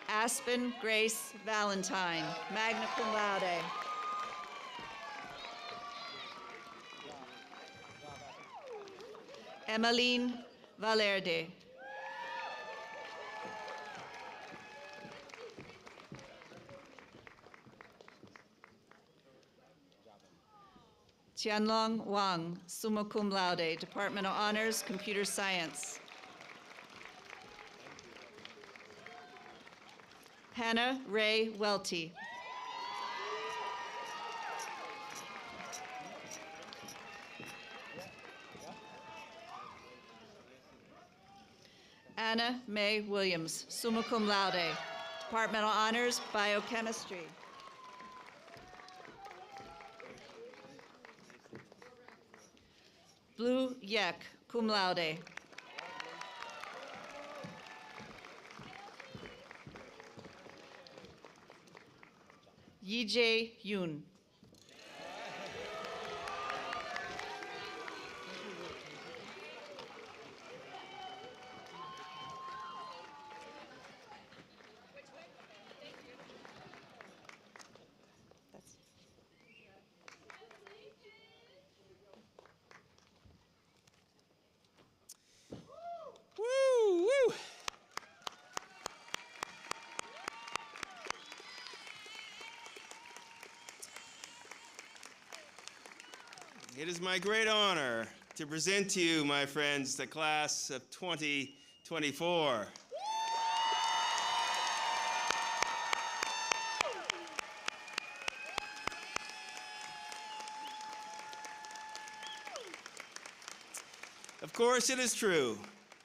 Aspen Grace Valentine, magna cum laude. Emmeline Valerde. Tianlong Wang, summa cum laude, Department of Honors, Computer Science. Hannah Ray Welty. Anna Mae Williams, summa cum laude, Department of Honors, Biochemistry. Blue Yek, cum laude. Yijay Yoon. Woo, woo. It is my great honor to present to you, my friends, the class of 2024. Of course, it is true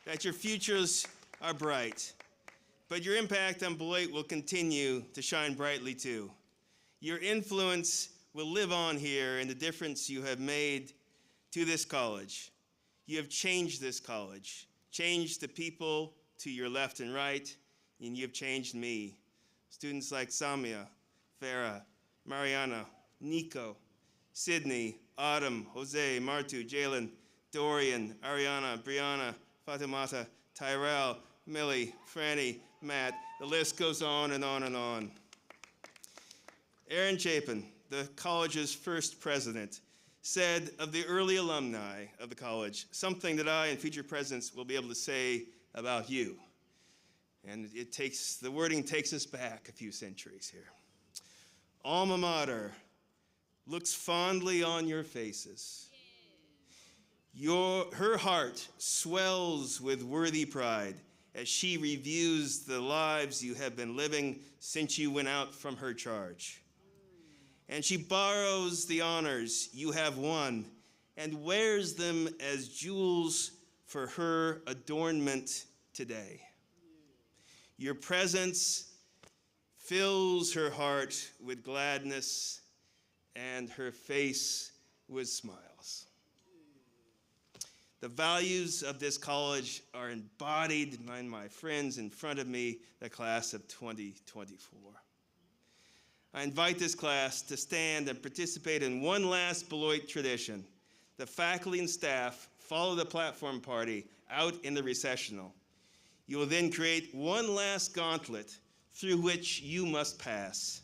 that your futures are bright, but your impact on Beloit will continue to shine brightly too. Your influence will live on here in the difference you have made to this college. You have changed this college, changed the people to your left and right, and you have changed me. Students like Samia, Farah, Mariana, Nico, Sydney, Autumn, Jose, Martu, Jalen, Dorian, Ariana, Brianna, Fatimata, Tyrell, Millie, Franny, Matt, the list goes on and on and on. Aaron Chapin, the college's first president, said of the early alumni of the college, something that I and future presidents will be able to say about you. And the wording takes us back a few centuries here. Alma mater looks fondly on your faces. Her heart swells with worthy pride as she reviews the lives you have been living since you went out from her charge. And she borrows the honors you have won and wears them as jewels for her adornment today. Your presence fills her heart with gladness and her face with smiles. The values of this college are embodied by my friends in front of me, the class of 2024. I invite this class to stand and participate in one last Beloit tradition. The faculty and staff follow the platform party out in the recessional. You will then create one last gauntlet through which you must pass.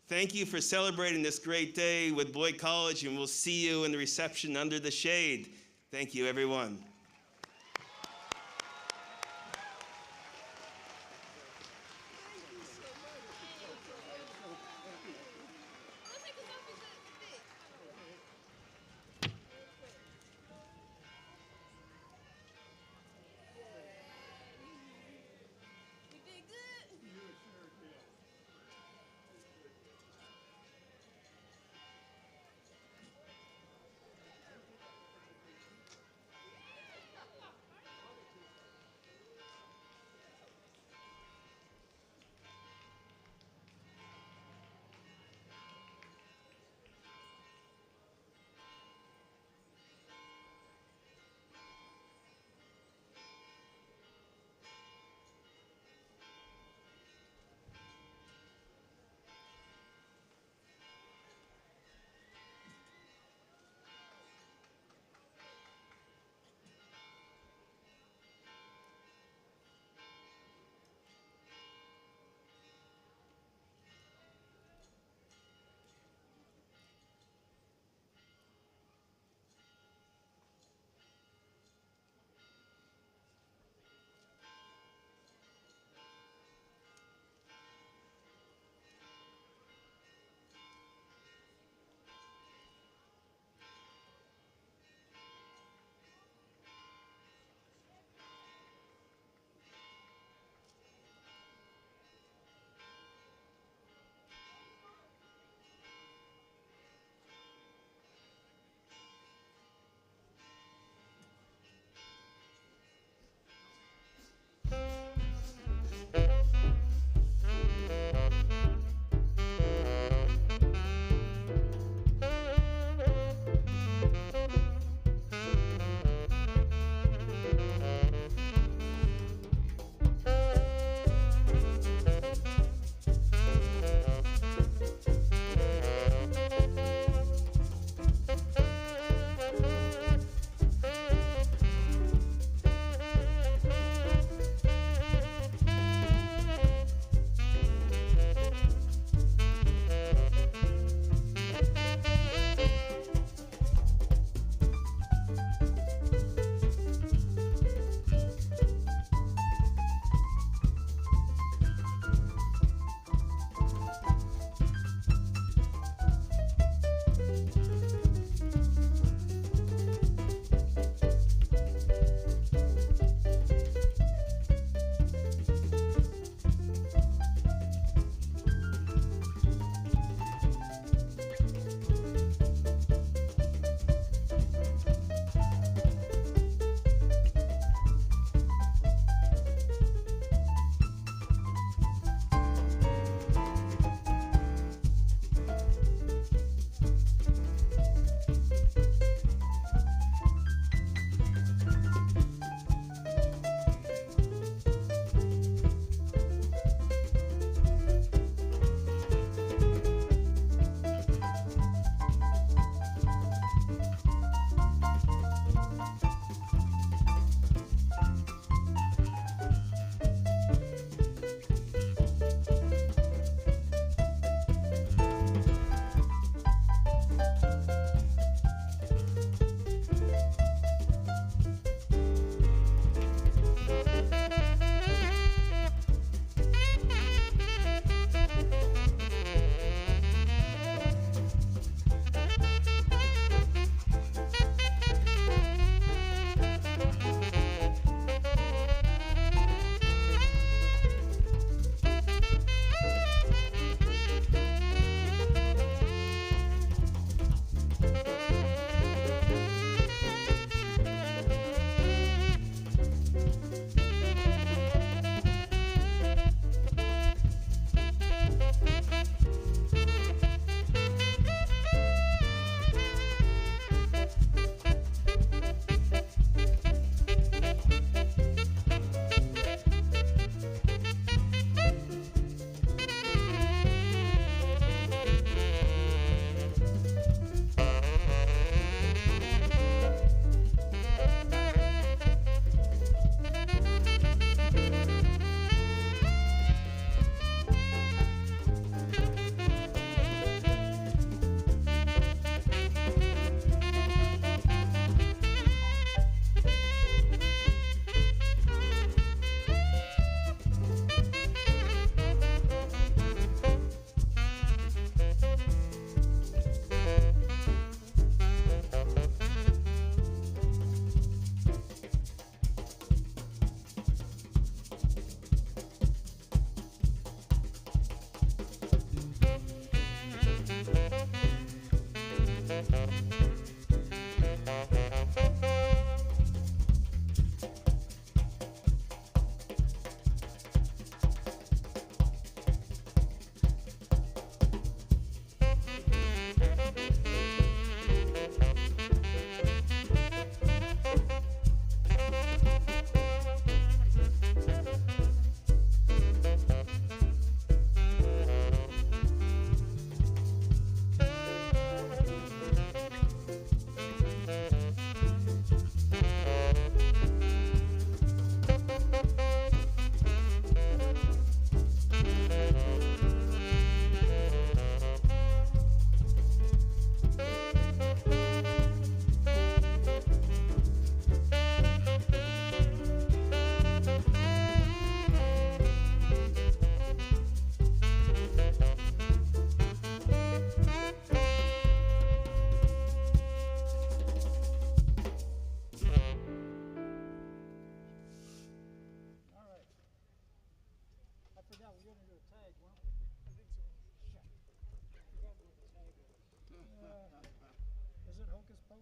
Thank you for celebrating this great day with Beloit College, and we'll see you in the reception under the shade. Thank you, everyone.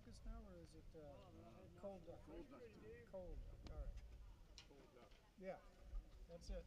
duckus now, or is it cold duck? Cold duck. Cold duck, all right. Cold duck. Yeah, that's it.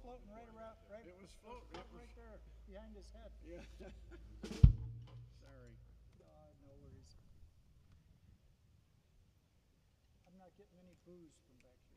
floating right around, right? It was floating. Right there, behind his head. Yeah. Sorry. No worries. I'm not getting any booze from back here.